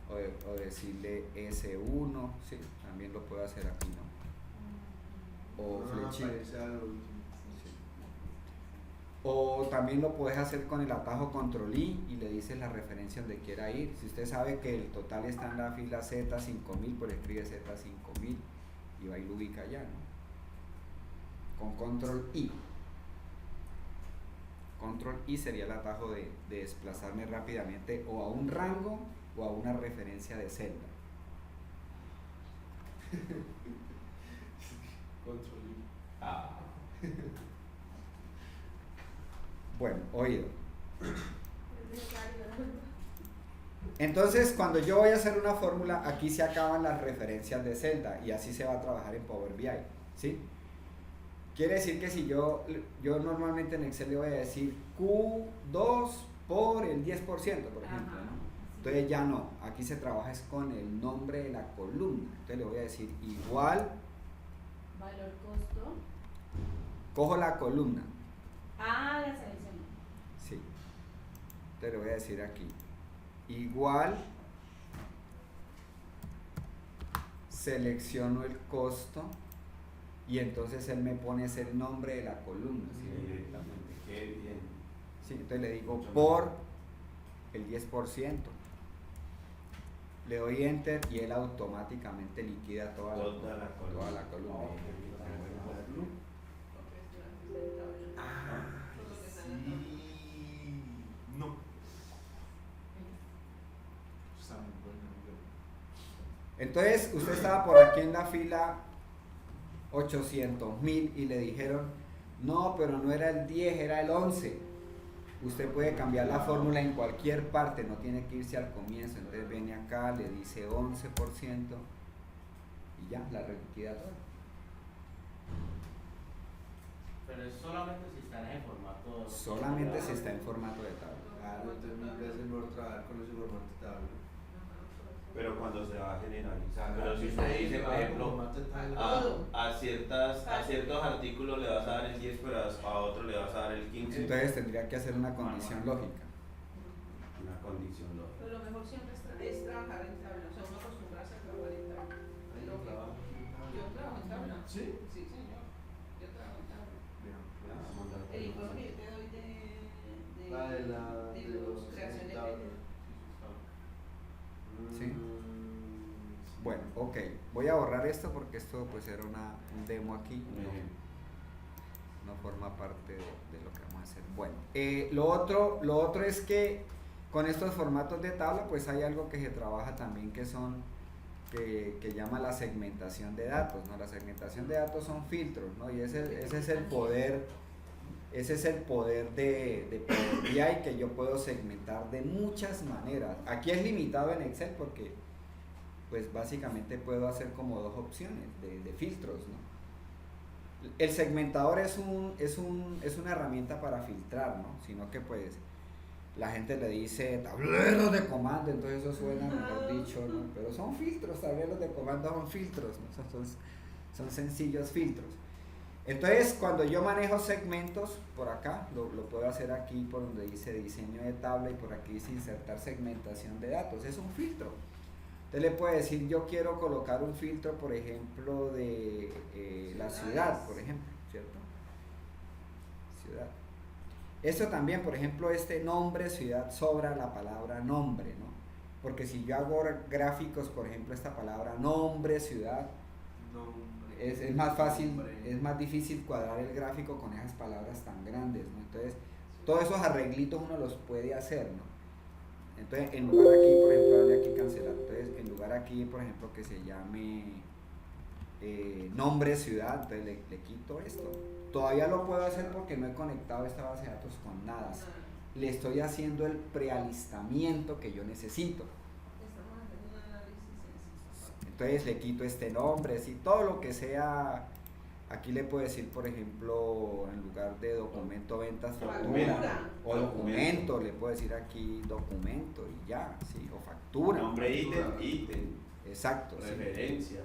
o decirle S1, sí, también lo puedo hacer aquí, ¿no? O flechita. Sí. O también lo puedes hacer con el atajo control I y le dices la referencia donde quiera ir. Si usted sabe que el total está en la fila Z5000, pues escribe Z5000 y va y lo ubica allá, ¿no? Con control I. Control I sería el atajo de desplazarme rápidamente o a un rango o a una referencia de celda. Control I. Ah, Bueno, oído. Es necesario. Entonces, cuando yo voy a hacer una fórmula, aquí se acaban las referencias de celda y así se va a trabajar en Power BI, ¿sí? Quiere decir que si yo normalmente en Excel le voy a decir Q2 por el 10%, por ejemplo, Ajá. ¿no? Entonces ya no, aquí se trabaja es con el nombre de la columna. Entonces le voy a decir igual, Valor costo. cojo la columna, Ah, la selección. sí. Entonces le voy a decir aquí, igual, selecciono el costo y entonces él me pone ese el nombre de la columna, ¿sí? directamente, qué bien. Sí, entonces le digo Mucho por el 10%. Le doy enter y él automáticamente liquida toda la columna. Oh, qué bien. Porque es una fiesta de tabla. Todo lo que está en la tabla. Sí. No. Está muy bueno. Entonces usted estaba por aquí en la fila 800.000 y le dijeron, no, pero no era el 10, era el 11. Usted puede cambiar la fórmula en cualquier parte, no tiene que irse al comienzo. Entonces viene acá, le dice 11% y ya, la liquida toda. Pero es solamente si está en ese formato. Solamente si está en formato de tabla. Claro, entonces me hace mejor trabajar con ese formato de tabla. Pero cuando se va a generalizar. Ah, Pero si sí, usted dice, por claro, ejemplo, formato de tabla. a ciertos artículos le vas a dar el 10, pero a otros le vas a dar el 15. Entonces tendría que hacer una condición lógica. Una condición lógica. Pero lo mejor siempre es trabajar en tabla. O sea, uno acostumbrarse a trabajar en tabla. Ahí Lo que- trabajo. Yo trabajo en tabla. ¿Sí? Sí, señor. Yo trabajo en tabla. Bien, Ya, pues. vamos a dar El una informe que cosa. yo te doy de De los creaciones tablas. de Sí. Bueno, ok. Voy a borrar esto porque esto pues era un demo aquí. No forma parte de lo que vamos a hacer. Bueno, lo otro es que con estos formatos de tabla pues hay algo que se trabaja también que llama la segmentación de datos, ¿no? La segmentación de datos son filtros, ¿no? Y ese es el poder de Power BI, que yo puedo segmentar de muchas maneras. Aquí es limitado en Excel porque pues básicamente puedo hacer como dos opciones de filtros, ¿no? El segmentador es una herramienta para filtrar, ¿no? Sino que pues la gente le dice tableros de comando, entonces eso suena, mejor dicho, ¿no? Pero son filtros, tableros de comando son filtros, ¿no? Son sencillos filtros. Entonces cuando yo manejo segmentos, por acá, lo puedo hacer aquí por donde dice diseño de tabla y por aquí dice insertar segmentación de datos, es un filtro. Usted le puede decir, yo quiero colocar un filtro, por ejemplo, de la ciudad, por ejemplo, ¿cierto? Ciudad. Esto también, por ejemplo, este nombre ciudad sobra la palabra nombre, ¿no? Porque si yo hago gráficos, por ejemplo, esta palabra nombre ciudad, es más fácil, es más difícil cuadrar el gráfico con esas palabras tan grandes, ¿no? Entonces, todos esos arreglitos uno los puede hacer, ¿no? Entonces, en lugar aquí, por ejemplo, darle aquí cancelar. Entonces, en lugar aquí, por ejemplo, que se llame nombre ciudad, entonces le quito esto. Todavía lo puedo hacer porque no he conectado esta base de datos con nada. Le estoy haciendo el prealistamiento que yo necesito. Estamos haciendo un análisis en sí. Entonces le quito este nombre, si todo lo que sea, aquí le puedo decir, por ejemplo, en lugar de documento, ventas, factura, o documento, le puedo decir aquí documento y ya, sí, o factura. Nombre, ítem, Exacto, sí. referencia.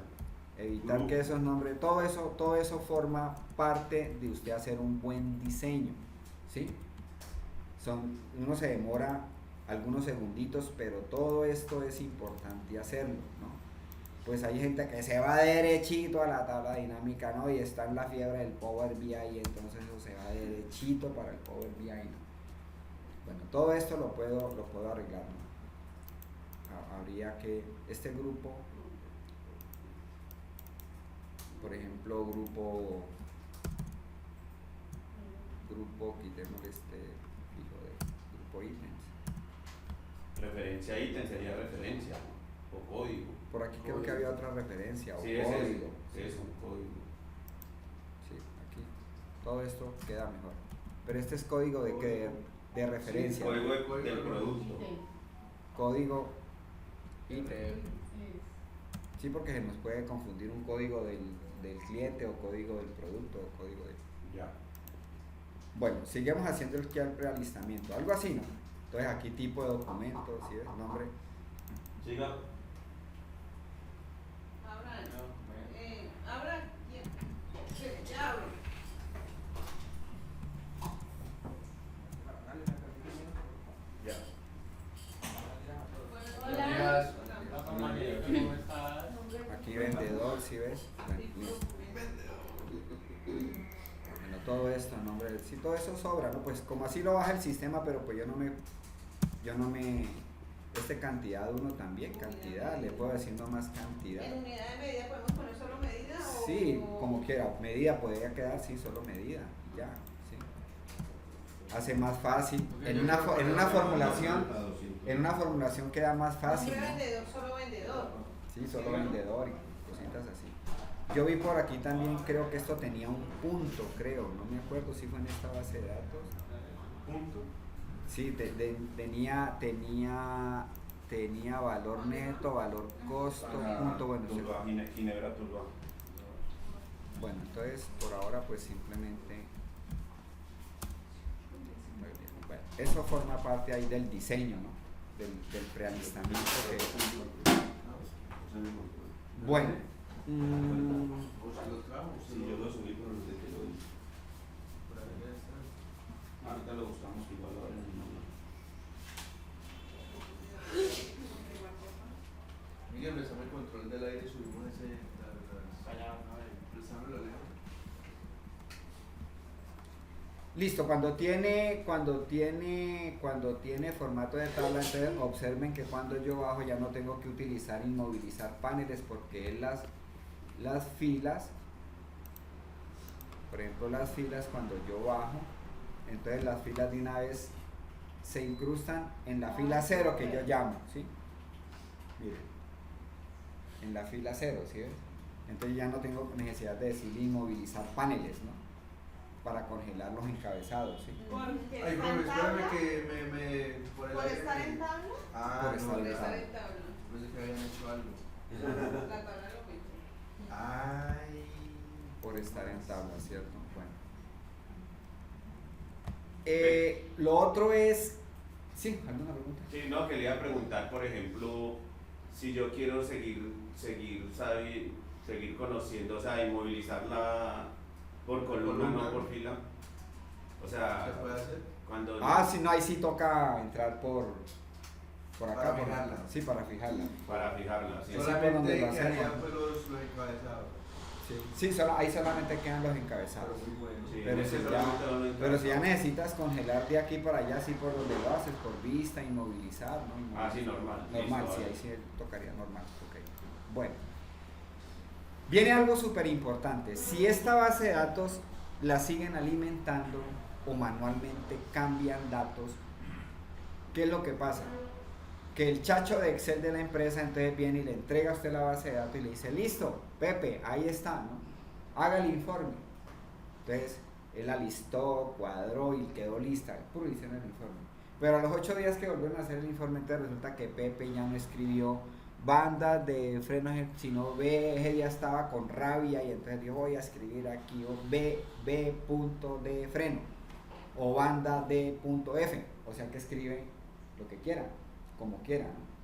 Evitar Grupo. que esos nombres, todo eso forma parte de usted hacer un buen diseño, ¿sí? Uno se demora algunos segunditos, pero todo esto es importante hacerlo, ¿no? Pues hay gente que se va derechito a la tabla dinámica, ¿no? Y está en la fiebre del Power BI, entonces eso se va derechito para el Power BI, ¿no? Bueno, todo esto lo puedo arreglar, ¿no? Habría que, este grupo, por ejemplo, grupo, quitemos este fijo de grupo ítems. Referencia ítem sería referencia, ¿no? O código. Por aquí creo que había otra referencia, o Sí, es código. es un código. Sí, aquí. Todo esto queda mejor. Pero este es código de qué, de referencia. Código del Código. producto. Código ítem. Es- Sí, porque se nos puede confundir un código del cliente o código del producto o código de... Ya. Bueno, seguimos haciendo el prealistamiento, algo así, ¿no? Entonces aquí tipo de documento, ¿sí ves? Nombre. Siga. Abraham, No, bueno. Abraham, ya abro. Ya. Hola. Hola. Hola, compañero, ¿cómo estás? Aquí vendedor, ¿sí ves? Bueno, listo. Bueno, todo esto, nombre del... Sí, todo eso sobra, ¿no? Pues como así lo baja el sistema, pero pues yo no me... cantidad 1 también, cantidad, le puedo decir no más cantidad. ¿En unidad de medida podemos poner solo medida o...? Sí, como quiera, medida podría quedar, sí, solo medida, ya, sí. Hace más fácil, en una formulación queda más fácil, Nombre ¿no? vendedor, solo vendedor. Sí, solo vendedor y cositas así. Yo vi por aquí también, creo que esto tenía un punto, creo, no me acuerdo si fue en esta base de datos. Punto. Sí, tenía valor neto, valor costo, punto, bueno, Turba, Ginebra Turba. bueno, entonces por ahora pues simplemente... Muy bien, bueno, eso forma parte ahí del diseño, ¿no? Del prealistamiento que... Bueno, ¿Lo trajo? Sí, yo lo subí, pero no sé qué lo hice. Por ahí debe estar. Ahorita lo buscamos igual ahora en el nombre. Miguel, besame el control del aire, subimos ese. Allá, a ver. Préstame lo leo. listo, cuando tiene formato de tabla, entonces observen que cuando yo bajo ya no tengo que utilizar inmovilizar paneles porque él las filas, por ejemplo las filas cuando yo bajo, entonces las filas de una vez se incrustan en la fila 0 que yo llamo, ¿sí? Miren, en la fila 0, ¿sí ves? Entonces ya no tengo necesidad de decir inmovilizar paneles, ¿no? Para congelar los encabezados, ¿sí? Porque Ay, está pero en espérame tabla. que ¿Por el aire estar me- en tabla? Ah, Por no, estar Por en estar tabla. en tabla. pensé que habían hecho algo. La tabla lo mete. Ay. Por estar en tabla, ¿cierto? Bueno. Lo otro es... ¿Sí? ¿Alguna pregunta? Sí, no, que le iba a preguntar, por ejemplo, si yo quiero seguir conociendo, o sea, inmovilizarla por columna, no por fila. O sea, ¿Se puede hacer? cuando... Ah, sí, no, ahí sí toca entrar por acá. Para por- fijarla. Sí, para fijarla. Para fijarla, sí. por Solamente donde lo quedarían hacemos. pues los encabezados. Sí, ahí solamente quedan los encabezados. Pero muy bueno. Sí, Pero ese si solamente lo ya, pero si ya encabezado. necesitas congelar de aquí para allá, sí por donde lo haces, por vista, inmovilizar, ¿no? Ah, sí, normal. Normal, Listo, sí, vale. ahí sí tocaría normal. Ok. Bueno. Viene algo súper importante. Si esta base de datos la siguen alimentando o manualmente cambian datos, ¿qué es lo que pasa? Que el chacho de Excel de la empresa entonces viene y le entrega a usted la base de datos y le dice, listo, Pepe, ahí está, ¿no? Haga el informe. Entonces, él la listó, cuadró y quedó lista, puro hicieron el informe. Pero a los 8 días que volvieron a hacer el informe, entonces resulta que Pepe ya no escribió banda de frenos, sino B, ese día estaba con rabia y entonces dijo, voy a escribir aquí B punto de freno o banda de punto F, o sea que escribe lo que quiera, como quiera, ¿no?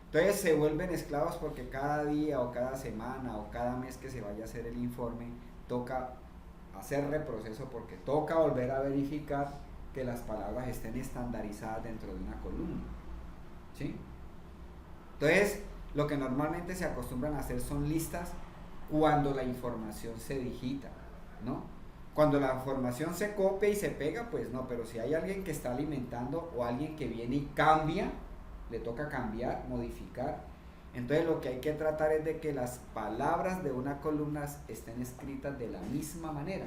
Entonces se vuelven esclavos porque cada día o cada semana o cada mes que se vaya a hacer el informe toca hacer reproceso porque toca volver a verificar que las palabras estén estandarizadas dentro de una columna, ¿sí? Entonces lo que normalmente se acostumbran a hacer son listas cuando la información se digita, ¿no? Cuando la información se copia y se pega, pues no, pero si hay alguien que está alimentando o alguien que viene y cambia, le toca cambiar, modificar. Entonces lo que hay que tratar es de que las palabras de una columna estén escritas de la misma manera.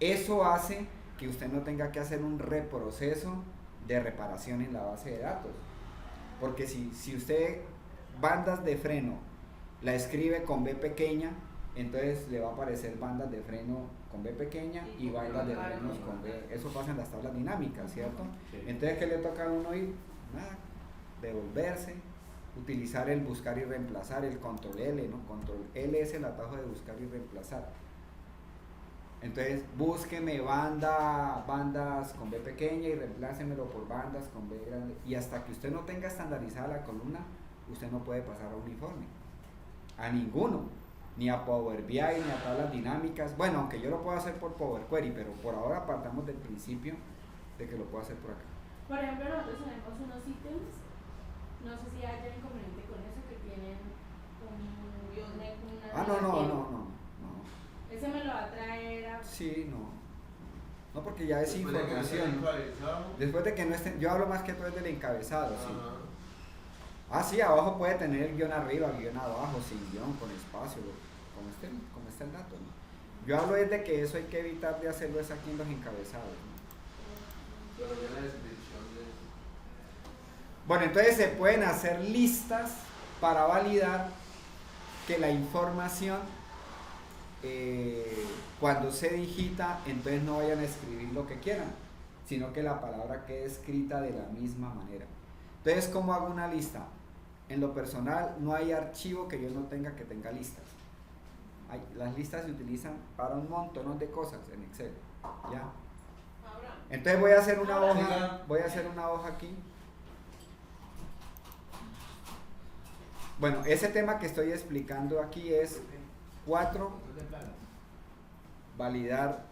Eso hace que usted no tenga que hacer un reproceso de reparación en la base de datos. Porque si usted bandas de freno la escribe con B pequeña, entonces le va a aparecer bandas de freno con B pequeña y bandas de frenos con B. Eso pasa en las tablas dinámicas, ¿cierto? Sí. Entonces, ¿qué le toca a uno ir? Nada, devolverse, utilizar el buscar y reemplazar, el control L, ¿no? Control L es el atajo de buscar y reemplazar. Entonces, búsqueme bandas con B pequeña y reemplácemelo por bandas con B grande. Y hasta que usted no tenga estandarizada la columna, usted no puede pasar a uniforme. A ninguno. Ni a Power BI, ni a tablas dinámicas. Bueno, aunque yo lo puedo hacer por Power Query, pero por ahora partamos del principio de que lo puedo hacer por acá. Por ejemplo, nosotros tenemos unos ítems, no sé si haya inconveniente con eso, que tienen una No. Ese me lo va a traer a... Sí, no. No, porque ya es Después de que información. esté actualizado. Después de que no estén, yo hablo más que todo del encabezado, sí. Ajá. Ah, sí, abajo puede tener el guión arriba, guión abajo, sin guión, con espacio, como está el dato, ¿no? Yo hablo es de que eso hay que evitar de hacerlo es aquí en los encabezados, ¿no? Pero ya la descripción de... Bueno, entonces se pueden hacer listas para validar que la información cuando se digita, entonces no vayan a escribir lo que quieran, sino que la palabra quede escrita de la misma manera. Entonces, ¿cómo hago una lista? En lo personal, no hay archivo que yo no tenga que tenga listas. Las listas se utilizan para un montón de cosas en Excel, ¿ya? Entonces voy a hacer una hoja aquí. Bueno, ese tema que estoy explicando aquí es 4, validar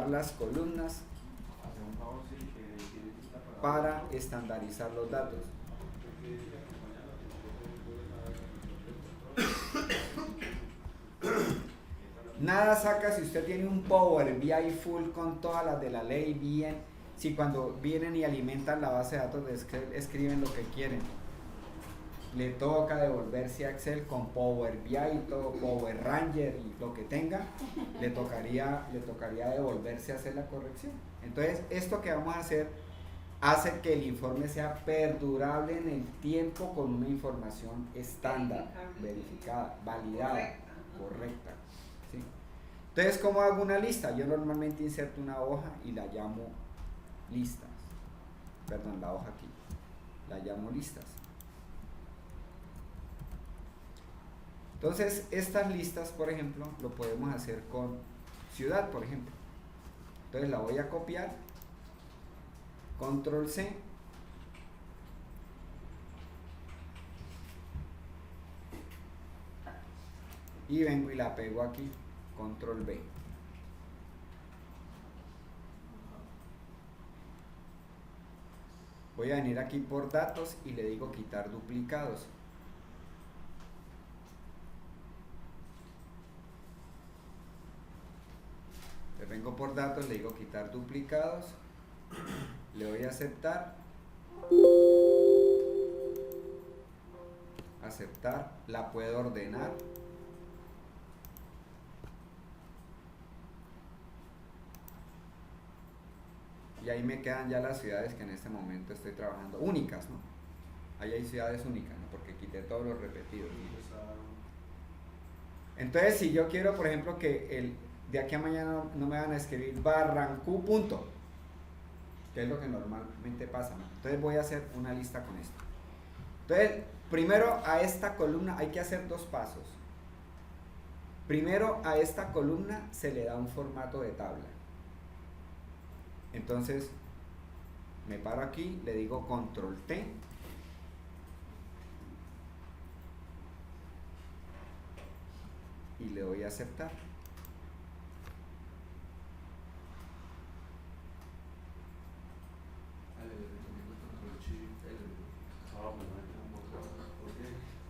las columnas para estandarizar los datos. Nada saca si usted tiene un Power BI full con todas las de la ley bien, si cuando vienen y alimentan la base de datos de Excel escriben lo que quieren. Le toca devolverse a Excel con Power BI y todo, Power Ranger y lo que tenga, le tocaría devolverse a hacer la corrección. Entonces, esto que vamos a hacer hace que el informe sea perdurable en el tiempo con una información estándar, verificada, validada, correcta. ¿Sí? Entonces, ¿cómo hago una lista? Yo normalmente inserto una hoja y la llamo listas. Perdón, la hoja aquí. La llamo listas. Entonces, estas listas, por ejemplo, lo podemos hacer con ciudad, por ejemplo. Entonces, la voy a copiar. Control C. Y vengo y la pego aquí. Control V. Voy a venir aquí por datos y le digo quitar duplicados. Le vengo por datos, le digo quitar duplicados. Le doy a aceptar. Aceptar. La puedo ordenar. Y ahí me quedan ya las ciudades que en este momento estoy trabajando. Únicas, ¿no? Ahí hay ciudades únicas, ¿no? Porque quité todos los repetidos, ¿no? Entonces, si yo quiero, por ejemplo, que de aquí a mañana no me van a escribir Barranquú, punto, que es lo que normalmente pasa, ¿no? Entonces voy a hacer una lista con esto. Entonces, primero a esta columna hay que hacer 2 pasos. Primero a esta columna se le da un formato de tabla. Entonces, me paro aquí, le digo Control T. Y le doy a aceptar.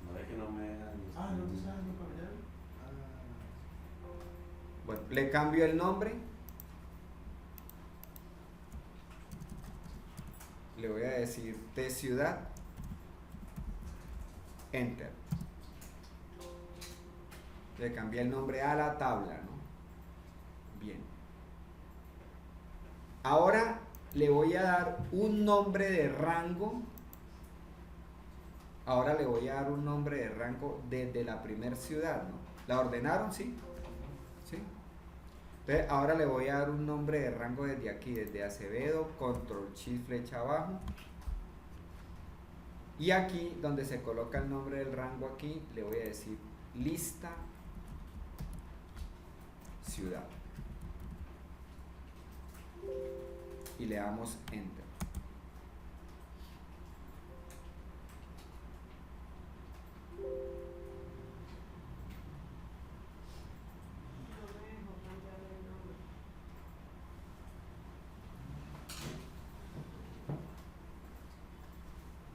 No es que no me dejan. ¿No te sabes no cambiar? Bueno, le cambio el nombre. Le voy a decir de ciudad. Enter. Le cambié el nombre a la tabla, ¿no? Bien. Ahora le voy a dar un nombre de rango. Ahora le voy a dar un nombre de rango desde la primer ciudad, ¿no? ¿La ordenaron? ¿Sí? ¿Sí? Entonces ahora le voy a dar un nombre de rango desde aquí, desde Acevedo, control shift flecha abajo. Y aquí donde se coloca el nombre del rango aquí, le voy a decir lista ciudad. Y le damos enter.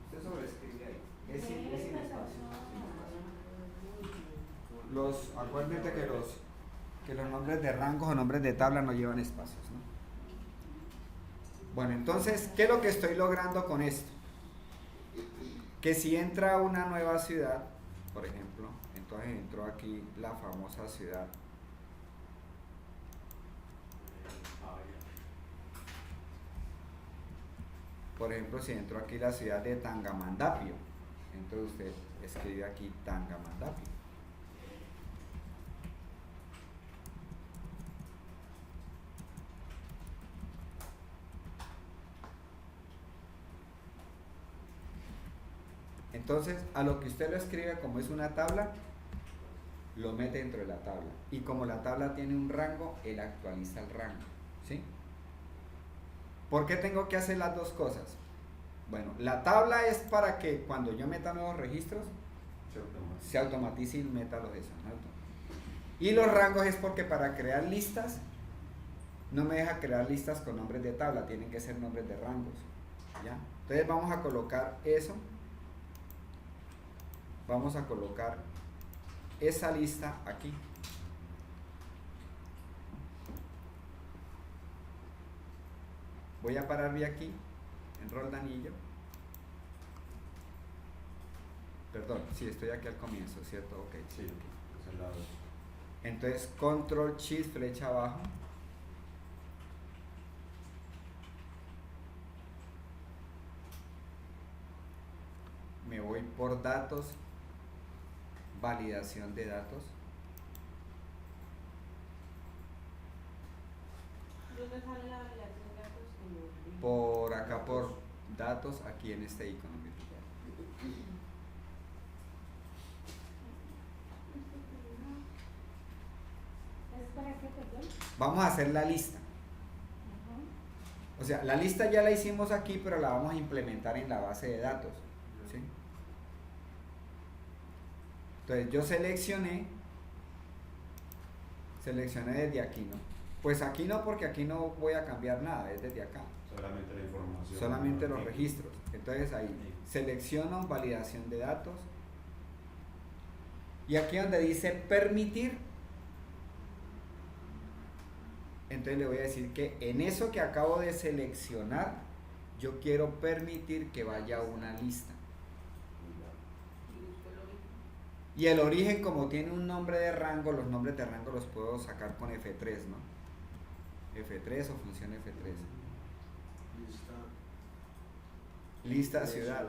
Usted sobreescribe ahí. Es sin espacio. Acuérdense que los nombres de rangos o nombres de tabla no llevan espacios, ¿no? Bueno, entonces, ¿qué es lo que estoy logrando con esto? Que si entra una nueva ciudad, por ejemplo, entonces entró aquí la famosa ciudad. Por ejemplo, si entró aquí la ciudad de Tangamandapio, entonces usted escribe aquí Tangamandapio. Entonces, a lo que usted lo escribe como es una tabla, lo mete dentro de la tabla. Y como la tabla tiene un rango, él actualiza el rango, ¿sí? ¿Por qué tengo que hacer las dos cosas? Bueno, la tabla es para que cuando yo meta nuevos registros, se automatice y meta los esos, ¿no? Y los rangos es porque para crear listas, no me deja crear listas con nombres de tabla, tienen que ser nombres de rangos, ¿ya? Entonces vamos a colocar eso. Vamos a colocar esa lista aquí. Voy a pararme aquí en rol de anillo. Perdón, sí, estoy aquí al comienzo, ¿cierto? Ok, Sí, es el lado. Entonces, control shift flecha abajo. Me voy por datos, validación de datos. ¿Dónde sale la validación de datos? Por acá por datos, aquí en este icono. ¿Es para qué, perdón? Vamos a hacer la lista. O sea, la lista ya la hicimos aquí, pero la vamos a implementar en la base de datos, ¿sí? Entonces yo seleccioné desde aquí, ¿no? Pues aquí no, porque aquí no voy a cambiar nada, es desde acá. Solamente la información. Solamente los registros. Entonces ahí selecciono validación de datos. Y aquí donde dice permitir, entonces le voy a decir que en eso que acabo de seleccionar, yo quiero permitir que vaya una lista. Y el origen, como tiene un nombre de rango, los nombres de rango los puedo sacar con F3, ¿no? F3 o función F3. Lista ciudad.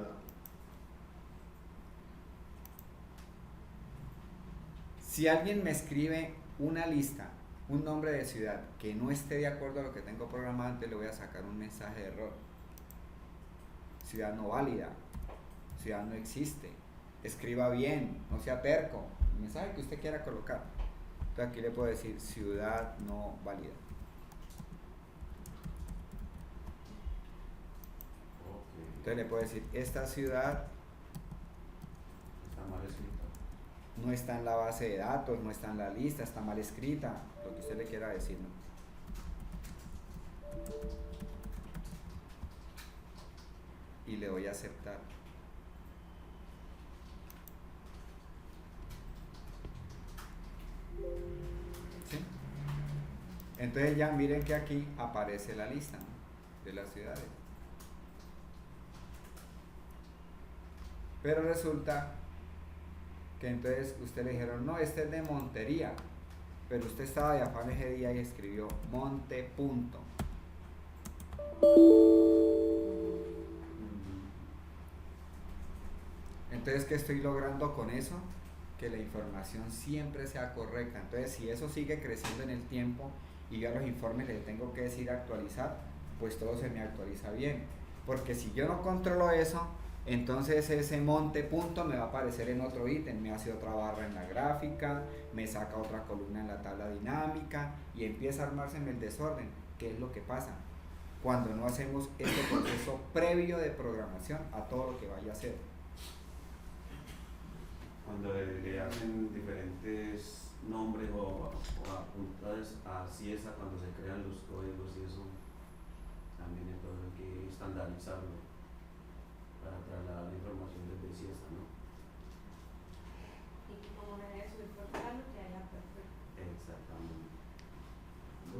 Si alguien me escribe una lista, un nombre de ciudad que no esté de acuerdo a lo que tengo programado, antes le voy a sacar un mensaje de error. Ciudad no válida, ciudad no existe, escriba bien, no sea terco, el mensaje que usted quiera colocar. Entonces aquí le puedo decir ciudad no válida. Entonces le puedo decir esta ciudad Está mal escrito. no está en la base de datos, no está en la lista, está mal escrita, lo que usted le quiera decir, ¿no? Y le voy a aceptar. ¿Sí? Entonces ya miren que aquí aparece la lista, ¿no?, de las ciudades. Pero resulta que entonces usted le dijeron, no, este es de Montería, pero usted estaba de afán ese día y escribió Monte punto. Entonces, ¿qué estoy logrando con eso? Que la información siempre sea correcta. Entonces, si eso sigue creciendo en el tiempo y yo a los informes les tengo que decir actualizar, pues todo se me actualiza bien. Porque si yo no controlo eso, entonces ese monte punto me va a aparecer en otro ítem, me hace otra barra en la gráfica, me saca otra columna en la tabla dinámica y empieza a armarse en el desorden. ¿Qué es lo que pasa? Cuando no hacemos este proceso previo de programación a todo lo que vaya a hacer. Cuando le hacen diferentes nombres o apuntadas así es a cuando se crean los códigos y eso también entonces hay que estandarizarlo para trasladar la información desde siesta, ¿no? Y que como me debe subir por plano, que haya perfecto. Exactamente.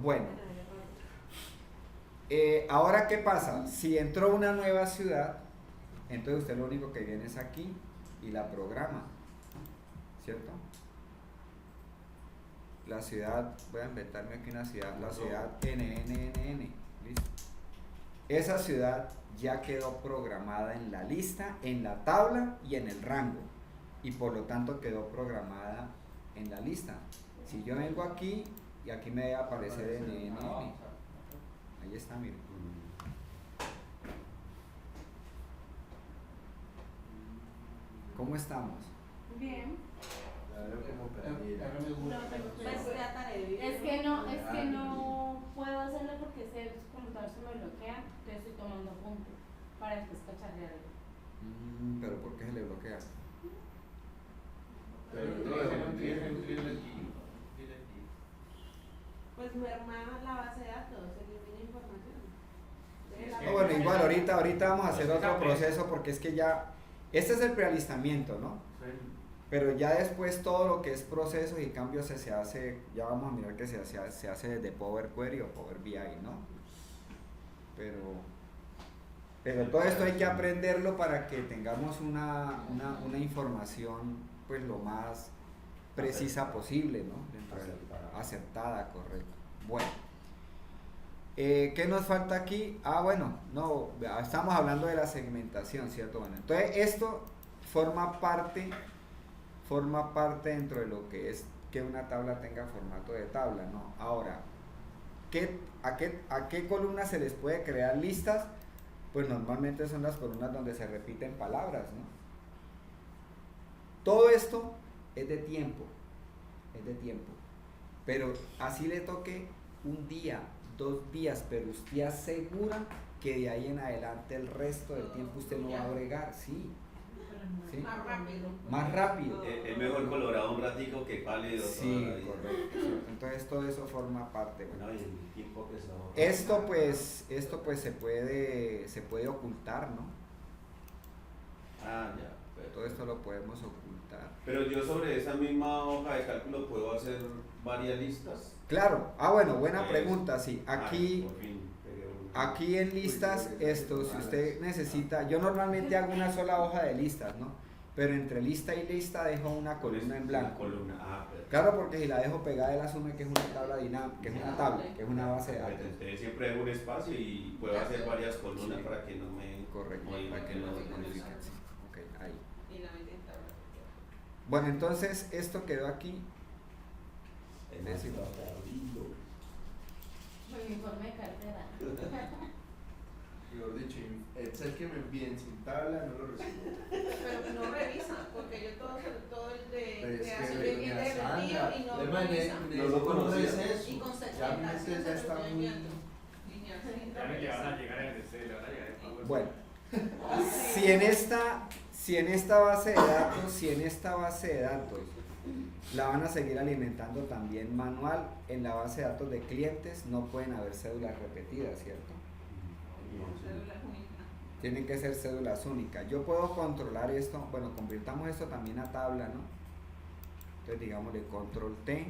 Bueno, ahora ¿qué pasa? Si entró una nueva ciudad, entonces usted lo único que viene es aquí y la programa, ¿cierto? La ciudad, voy a inventarme aquí una ciudad, la ciudad NNNN, ¿listo? Esa ciudad ya quedó programada en la lista, en la tabla y en el rango, y por lo tanto quedó programada en la lista. Si yo vengo aquí y aquí me debe aparecer NNN, ahí está, miren. ¿Cómo estamos? Bien. La veo como perdida. Es que no puedo hacerlo porque ese computador se me bloquea, entonces estoy tomando puntos para después cacharrearlo. Pero ¿por qué se le bloquea? Pues merma la base de datos, elimina información. Bueno, igual ahorita vamos a hacer otro proceso porque es que ya, este es el prealistamiento, ¿no? Pero ya después todo lo que es procesos y cambios se hace, ya vamos a mirar que se hace desde Power Query o Power BI, ¿no? Pero todo esto hay que aprenderlo para que tengamos una información pues lo más precisa posible, ¿no? Acertada, correcto. Bueno, ¿qué nos falta aquí? Bueno, no, estamos hablando de la segmentación, ¿cierto? Bueno, entonces esto forma parte dentro de lo que es que una tabla tenga formato de tabla, ¿no? Ahora, a qué columnas se les puede crear listas? Pues normalmente son las columnas donde se repiten palabras, ¿no? Todo esto es de tiempo, pero así le toque un día, 2 días, pero usted asegura que de ahí en adelante el resto del tiempo usted no va a bregar, sí. ¿Sí? Más rápido. Es mejor colorado un ratico que pálido. Sí, toda la vida. correcto. Entonces todo eso forma parte. Bueno. No, y el tiempo que se ahorra. Esto pues se puede ocultar, ¿no? Ah, ya. Todo esto lo podemos ocultar. Pero yo sobre esa misma hoja de cálculo puedo hacer varias listas. Claro. Bueno, buena Pues, pregunta, sí. Aquí por fin, pegué un- Aquí en listas, esto, si usted necesita, yo normalmente hago una sola hoja de listas, ¿no? Pero entre lista y lista dejo una columna en blanco. Una columna, perfecto. Claro, porque si la dejo pegada, él asume que es una tabla dinámica, que es una tabla, que es una base de datos. Entonces siempre dejo un espacio y puedo hacer varias columnas Sí. para que no me... Correcto, no para que no se modifiquen. modifiquen. Sí. Ok, ahí. Y la mente en tabla. Bueno, entonces esto quedó aquí. Es Décimo. Mi informe de cartera. Mejor dicho, Excel que me envíen sin tabla no lo recibo. Pero no revisa, porque yo todo el de Pero es que creación de bien de Sandra, envío y no además, revisa. No lo conocía. Y con Ya mi mente segmentación ya está estoy muy... enviando. Lineal, sin Ya me revisar. van a llegar en Excel, le van a llegar en PowerPoint. Bueno, si en esta base de datos la van a seguir alimentando también manual, en la base de datos de clientes no pueden haber cédulas repetidas, ¿cierto? Cédula única. Tienen que ser cédulas únicas. Yo puedo controlar esto, bueno, convirtamos esto también a tabla, ¿no? Entonces digámosle control T.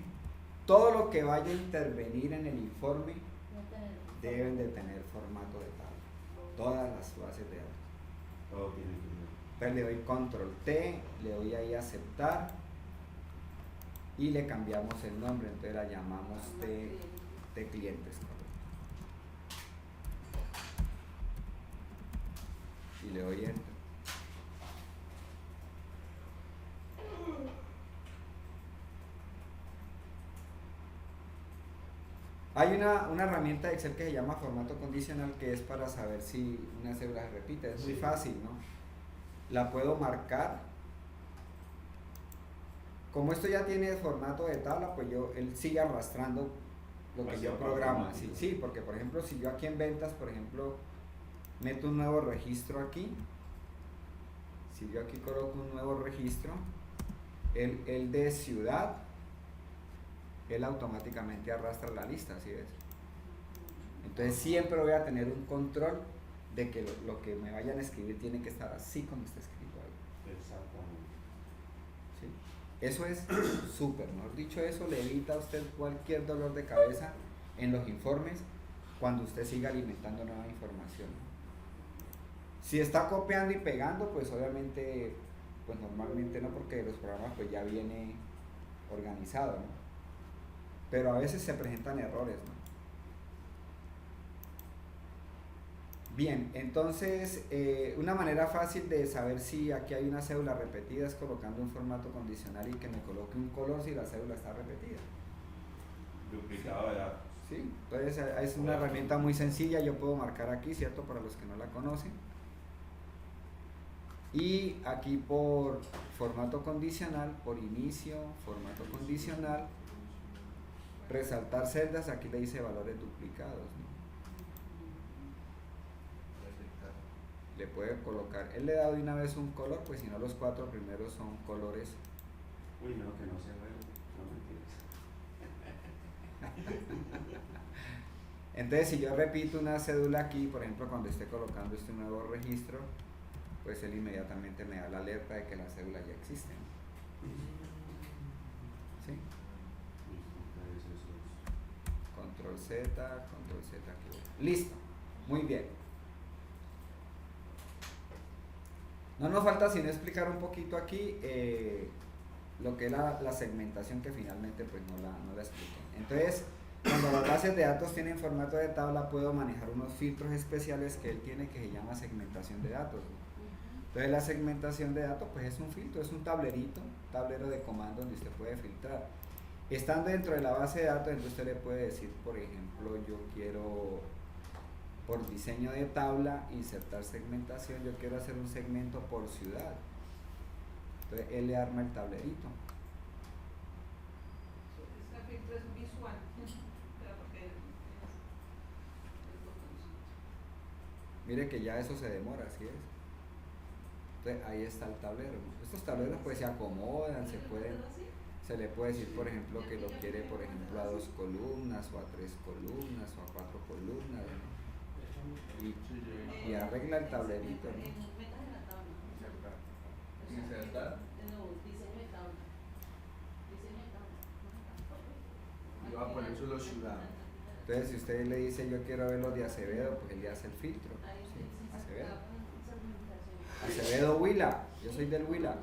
Todo lo que vaya a intervenir en el informe No tener. deben de tener formato de tabla. Todas las bases de datos. Todo tiene que ver. Entonces le doy control T, le doy ahí a aceptar y le cambiamos el nombre, entonces la llamamos de clientes. Correcto. le doy enter. Hay una herramienta de Excel que se llama formato condicional, que es para saber si una cédula se repite. Es muy fácil, ¿no? La puedo marcar. Como esto ya tiene formato de tabla, pues él sigue arrastrando lo que yo programo. Sí, sí, porque por ejemplo, si yo aquí en ventas, por ejemplo, meto un nuevo registro aquí, si yo aquí coloco un nuevo registro, el de ciudad, él automáticamente arrastra la lista, ¿sí ves? Entonces siempre voy a tener un control de que lo que me vayan a escribir tiene que estar así como está escrito ahí. Exactamente. ¿Sí? Eso es súper, mejor dicho, eso le evita a usted cualquier dolor de cabeza en los informes cuando usted siga alimentando nueva información. Si está copiando y pegando, pues obviamente, pues normalmente no, porque los programas pues ya viene organizado, ¿no? Pero a veces se presentan errores, ¿no? Bien, entonces una manera fácil de saber si aquí hay una cédula repetida es colocando un formato condicional y que me coloque un color si la cédula está repetida. Duplicado de datos. ¿Sí? Entonces es una herramienta muy sencilla, yo puedo marcar aquí, ¿cierto? Para los que no la conocen. Y aquí por formato condicional, por inicio, formato condicional, resaltar celdas, aquí le dice valores duplicados, ¿no? Le puede colocar, él le da de una vez un color, pues si no los 4 primeros son colores. Uy, no, que no se ve, no mentiras. Entonces si yo repito una cédula aquí, por ejemplo cuando esté colocando este nuevo registro, pues él inmediatamente me da la alerta de que la cédula ya existe. ¿Sí? Control Z aquí. Listo, muy bien. No nos falta sino explicar un poquito aquí lo que es la segmentación, que finalmente pues no la expliqué. Entonces, cuando las bases de datos tienen formato de tabla, puedo manejar unos filtros especiales que él tiene, que se llama segmentación de datos, ¿no? Entonces la segmentación de datos pues es un filtro, es un tablero de comandos donde usted puede filtrar. Estando dentro de la base de datos, entonces usted le puede decir, por ejemplo, yo quiero, por diseño de tabla, insertar segmentación, yo quiero hacer un segmento por ciudad. Entonces él le arma el tablerito. Este filtro es visual. Mire que ya eso se demora, ¿sí es? Entonces ahí está el tablero. Estos tableros pues se acomodan, se le puede decir, por ejemplo, que lo quiere, por ejemplo, a 2 columnas, o a 3 columnas, o a 4 columnas, ¿no? Y arregla el tablerito, ¿no? Insertar. Y va a poner solo ciudad. Entonces si usted le dice yo quiero ver los de Acevedo, pues él le hace el filtro, ¿sí? Acevedo Huila, yo soy del Huila.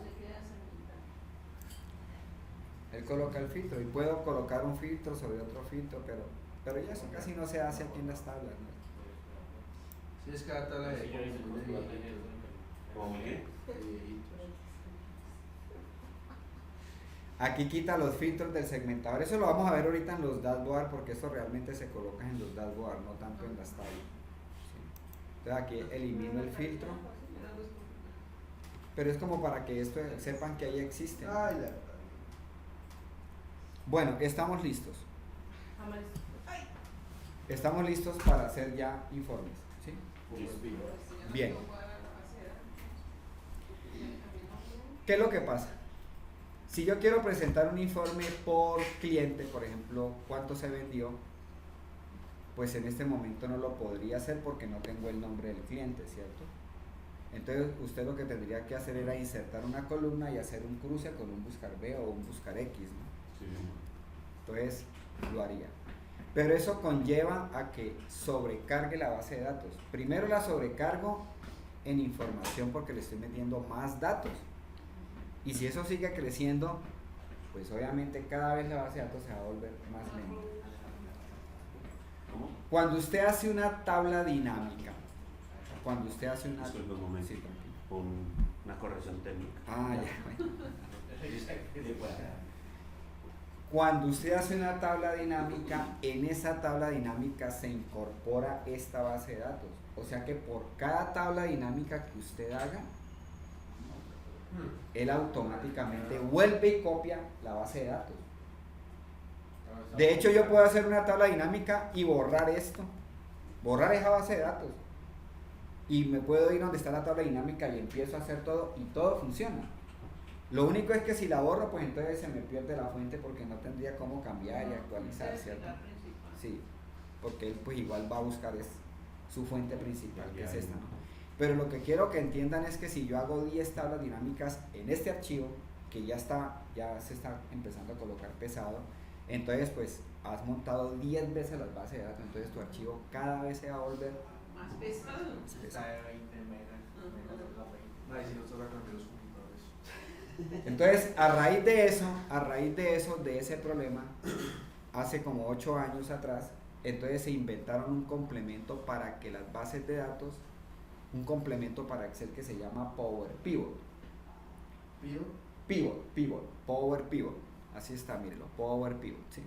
Él coloca el filtro y puedo colocar un filtro sobre otro filtro, pero ya eso casi no se hace aquí en las tablas, ¿no? Sí, es cada tabla de ¿Cómo qué? Aquí quita los filtros del segmentador. Eso lo vamos a ver ahorita en los dashboard, porque eso realmente se coloca en los dashboard, no tanto en las tablas. ¿Sí? Entonces aquí elimino el filtro, pero es como para que esto sepan que ahí existe. Ay, la Bueno, estamos listos. Jamás. Estamos listos para hacer ya informes. ¿Sí? Bien. ¿Qué es lo que pasa? Si yo quiero presentar un informe por cliente, por ejemplo, cuánto se vendió, pues en este momento no lo podría hacer porque no tengo el nombre del cliente, ¿cierto? Entonces usted lo que tendría que hacer era insertar una columna y hacer un cruce con un buscar B o un buscar X, ¿no? Sí. Entonces lo haría. Pero eso conlleva a que sobrecargue la base de datos. Primero la sobrecargo en información porque le estoy metiendo más datos. Y si eso sigue creciendo, pues obviamente cada vez la base de datos se va a volver más lenta. ¿Cómo? Cuando usted hace una tabla dinámica, cuando usted hace una... Disculpe un momento. Sí, tranquilo. Una corrección técnica. Ah, ya, bueno. ¿Qué le puede dar? Cuando usted hace una tabla dinámica, en esa tabla dinámica se incorpora esta base de datos. O sea que por cada tabla dinámica que usted haga, él automáticamente vuelve y copia la base de datos. De hecho, yo puedo hacer una tabla dinámica y borrar esto, borrar esa base de datos. Y me puedo ir donde está la tabla dinámica y empiezo a hacer todo y todo funciona. Lo único es que si la borro, pues entonces se me pierde la fuente porque no tendría cómo cambiar y actualizar, ¿cierto? Sí, porque él pues igual va a buscar su fuente principal, que es esta, ¿no? Pero lo que quiero que entiendan es que si yo hago 10 tablas dinámicas en este archivo, que ya se está empezando a colocar pesado, entonces pues has montado 10 veces las bases de datos, entonces tu archivo cada vez se va a volver Más pesado. más Está pesado. de 20 megas, menos de la 20. Ay, si nosotros cambiamos los computadores. Entonces, a raíz de eso, de ese problema, hace como 8 años atrás, entonces se inventaron un complemento para que las bases de datos, un complemento para Excel que se llama Power Pivot. Power Pivot. Así está, mírelo, Power Pivot, ¿sí?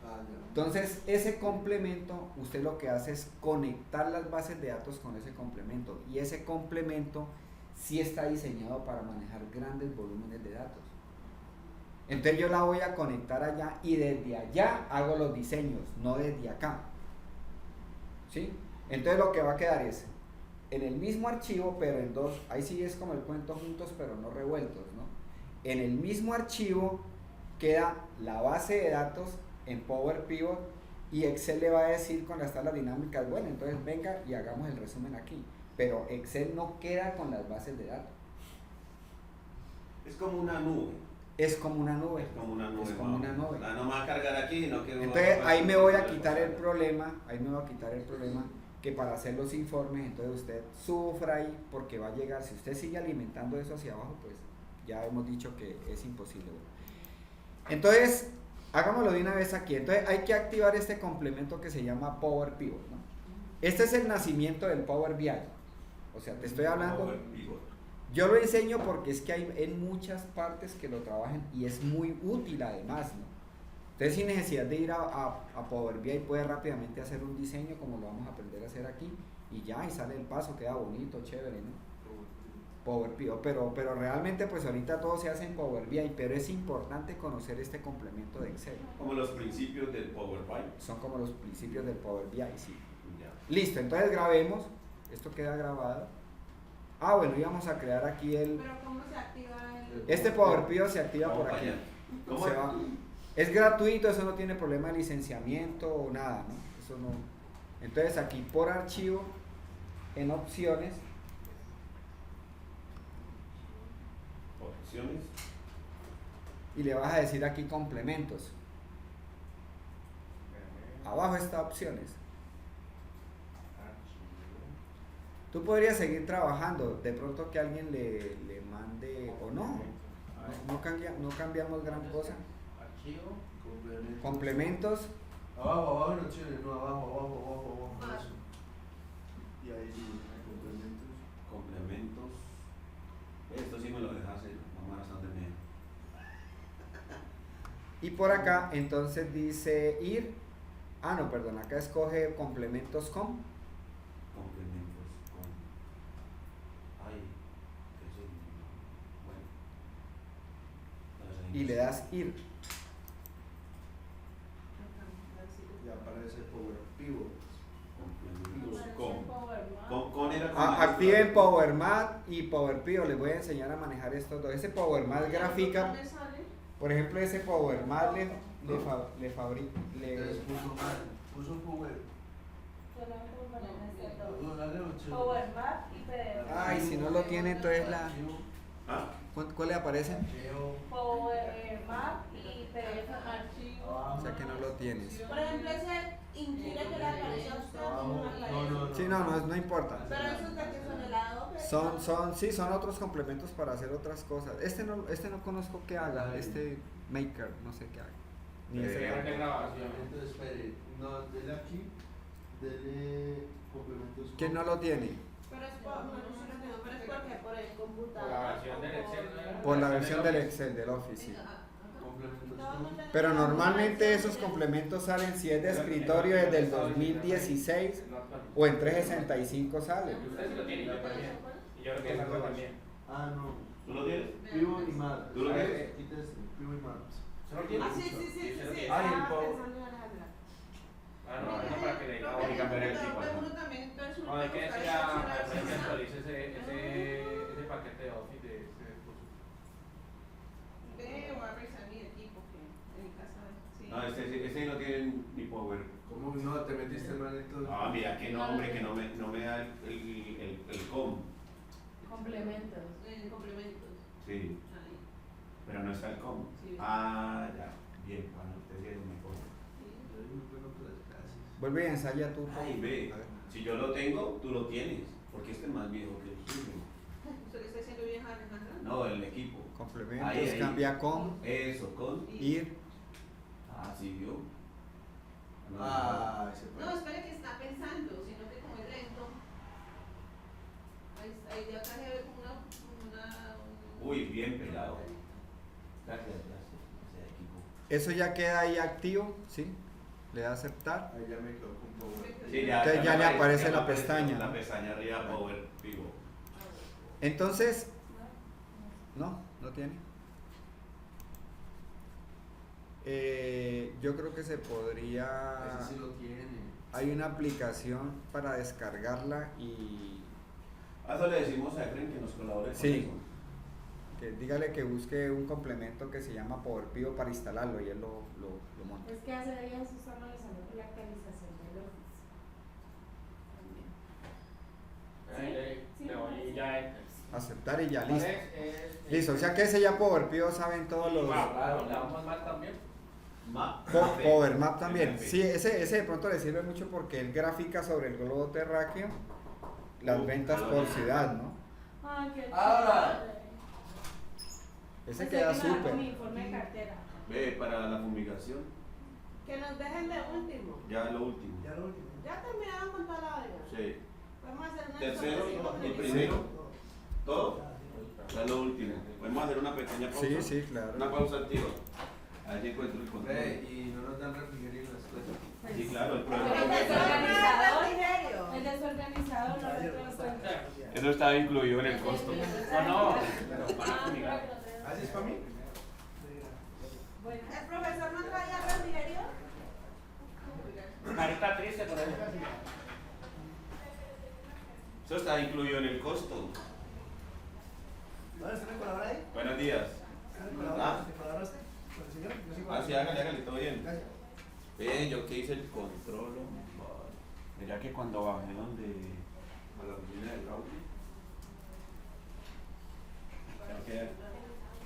Ah, ya. Entonces, ese complemento, usted lo que hace es conectar las bases de datos con ese complemento. Y ese complemento sí está diseñado para manejar grandes volúmenes de datos. Entonces yo la voy a conectar allá y desde allá hago los diseños, no desde acá. ¿Sí? Entonces lo que va a quedar es en el mismo archivo, pero en dos, ahí sí es como el cuento juntos, pero no revueltos, ¿no? En el mismo archivo queda la base de datos en Power Pivot y Excel le va a decir con las tablas dinámicas, bueno, entonces venga y hagamos el resumen aquí. Pero Excel no queda con las bases de datos. Es como una nube. Es como una nube. Es como una nube. Es como una nube. No me va a cargar aquí, no que... Entonces ahí me voy a quitar el problema, que para hacer los informes, entonces usted sufra ahí porque va a llegar, si usted sigue alimentando eso hacia abajo, pues ya hemos dicho que es imposible. Entonces, hagámoslo de una vez aquí. Entonces hay que activar este complemento que se llama Power Pivot, ¿no? Este es el nacimiento del Power BI. O sea, te estoy hablando... Power Pivot. Yo lo enseño porque es que hay en muchas partes que lo trabajan y es muy útil además, ¿no? Entonces sin necesidad de ir a Power BI puede rápidamente hacer un diseño como lo vamos a aprender a hacer aquí y ya, y sale el paso, queda bonito, chévere, ¿no? Power Pivot, pero realmente pues ahorita todo se hace en Power BI, pero es importante conocer este complemento de Excel. Como los principios del Power BI. Son como los principios del Power BI, sí. Ya. Listo, entonces grabemos, esto queda grabado. Ah, bueno, íbamos a crear aquí Pero ¿cómo se activa el...? este Power Pivot se activa por Vamos aquí. allá. ¿Cómo Se es? va. Es gratuito, eso no tiene problema de licenciamiento o nada, ¿no? Eso no. Entonces aquí por archivo, en opciones, Opciones. y le vas a decir aquí complementos. Abajo está opciones. Tú podrías seguir trabajando, de pronto que alguien le mande o no. No cambiamos gran cosa. Archivo. Complementos. Abajo en opciones, no, abajo, eso. Y ahí Complementos. Esto sí me lo dejaste, vamos a estar de medio. Y por acá entonces dice ir. Ah, no, perdón, acá escoge complementos con. Complementos con. Ay, eso. Bueno. Y le das ir. ya aparece Power Pivot. Complementos con. Power Con era con Activen Power Mat y Power Pivot. Les voy a enseñar a manejar estos dos. Ese Power Mat grafica, ¿Dónde sale? por ejemplo, ese Power Mat le fabrica. Entonces puso Power. No, dale opción. Power Map y PDF. Ay, si no lo tiene, entonces la. Archivo, Ah, ¿Cuál le aparece? archivo. Power Map y PDF archivo. O sea que no lo tienes. Por ejemplo, ese incluye que le aparece a usted aquí no aparece. No. Sí, no importa. Pero esos de que son helado, Son otros complementos para hacer otras cosas. Este no conozco qué haga. Este Maker, no sé qué haga. Ni ese de tampoco. grabación. Entonces, espere, no, dele aquí, dele complementos. ¿Quién no lo tiene? pero es Por la versión del Excel. ¿no? Por la versión del Excel, del Office, sí. Venga, acá. Complementos Todos con- no tenemos Pero la normalmente misma esos versión. complementos salen, si es de escritorio, desde el 2016 o en 365 sale. Usted sí lo tiene, yo también. Y yo creo que Sandra también. Ah, no. ¿Tú lo tienes? Pivo y Maps. ¿Tú lo tienes? Quites Pivo y Maps. ¿Solo tiene? Ah, sí, sí, sí, sí, sí. Ay, el Estaba Power. pensando en Alejandra. Ah, no, no para que le diga. Hay que cambiar el tipo, ¿no? Uno también, entonces uno No, hay que buscar decir a esa Fred que opción. actualice ese paquete de Office de ese curso. Ve, voy a revisar mi equipo que en mi casa, sí. No, este no tiene ni power. ¿Cómo no? Te metiste mal en todo. Ah, mira que no, hombre, que no me da el com. Complementos. En complementos. Sí, Ahí. pero no está el com. Sí. Ah, ya. Bien, bueno, usted sí es mejor. Sí. Yo soy muy bueno para las clases. Vuelve y ensaya tú. Ay, ve, A ver. si yo lo tengo, tú lo tienes. Porque este es más viejo que el suyo. ¿Usted le está diciendo vieja a Alejandra? No, el equipo. Complementos, Ahí. cambia con, Eso, con. ir. Ah, sí, vio. Ah, ese No, espere que está pensando, sino que como es lento. Ahí ya casi ve como una Uy, bien pelado. Gracias, ese equipo. Eso ya queda ahí activo, ¿sí? Le da a aceptar. Ahí ya me quedó con Power. Sí, Entonces ya le aparece ya la me aparece pestaña. La pestaña arriba, Power Vivo. Entonces, no tiene. Yo creo que se podría. Ese sí lo tiene. Hay una aplicación para descargarla y A eso le decimos a Efren que nos colabore con Sí. eso. que dígale que busque un complemento que se llama PowerPio para instalarlo y él lo monta. Es que hace días Susana le salió por la actualización del Office. Ahí Sí, le voy sí. y ya. Aceptar y ya ¿Cuál listo. es? Listo, o sea que ese ya PowerPio saben todos los. Claro, le damos más también. Power Map también. MP. Sí, ese de pronto le sirve mucho porque él grafica sobre el globo terráqueo las ventas por ciudad, ¿no? Ay, qué Ahora. chévere. Ese Pensé queda que me daba súper. mi informe de cartera. Ve, para la fumigación, Que nos dejen de último. ya lo último. Ya lo último. Ya terminaron con toda la vaina. Sí. Vamos a hacer una Tercero, información el con primero, todo, ya lo último. Podemos hacer una pequeña pausa. Sí, sí, claro. Una pausa activa. A ver si encuentro el control. Y no nos dan refrigerio en las clases. Sí, claro, el Pero problema. el desorganizador, refrigerio. el desorganizador no lo tengo en cuenta. Eso estaba incluido en el costo. No, no, pero para Ah, fumigar. pero ¿Haces para mí? bueno. ¿El profesor no traía refrigerio? Carita triste por eso. Eso está incluido en el costo. ¿Ahora usted me colabora ahí? Buenos días. ¿Me colabora? ¿Me colabora usted? ¿Con el señor? Yo sigo Ah, sí, hágale, todo bien. Gracias. Bien, yo que hice el control. Mira que cuando bajé donde a la oficina del Raúl, tengo que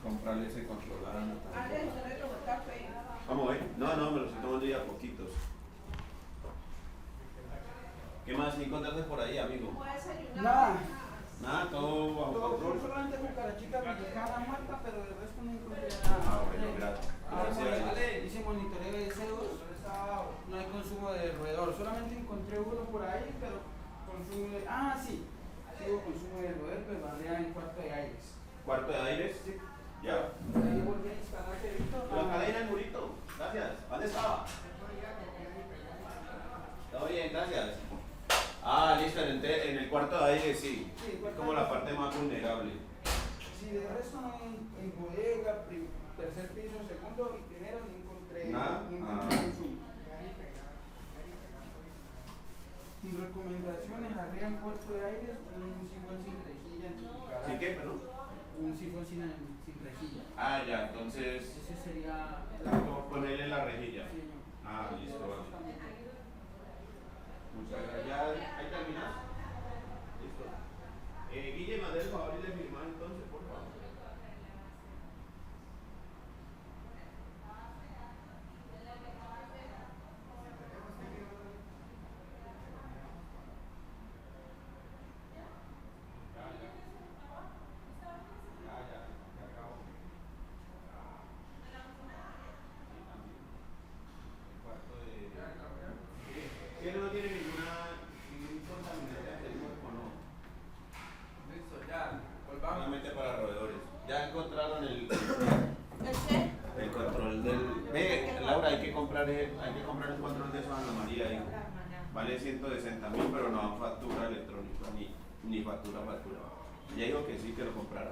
comprarle ese control a Ana Ah, también. usted le tomó café. Vamos, no, me lo estoy tomando ya a poquitos. ¿Qué más encontraste por ahí, amigo? ¿Cómo desayunar? Nada. Nada, todo bajo control. Solamente cucarachita mexicana muerta, pero de resto no encontré Ah, nada. bueno, gracias. Vale, hice monitoreo de deseos, no hay consumo de roedor, solamente encontré uno por ahí, pero consumo de... Ah, sí, hubo consumo de roedor, pero arriba en cuarto de aires. Cuarto de aires. Sí. Ya. Ahí volví a instalar que La cadena del murito. Gracias. ¿Dónde estaba? Todo bien, gracias. Ah, listo, en el cuarto de aire sí. Sí, Es como la parte más vulnerable. Sí, de resto no en bodega, tercer piso, segundo y primero no encontré Nada. consumo. Mis recomendaciones arriba en cuarto de aire, un sifón sin rejilla en tu cara. ¿Sí qué, perdón? Un sifón sin rejilla. Ah, ya, entonces Ese sería ponerle la rejilla. Sí, señor. Ah, listo, vale. También. Muchas gracias. ¿Ya ahí terminas? Listo. Guille, me hace el favor y le firmas entonces, por favor. Ya acabo. El cuarto de... ¿Qué no tiene ningún contaminante del cuerpo, no? Listo, ya. Solamente vale 160.000, pero no dan factura electrónica ni factura. Ya dijo que sí, que lo comprara.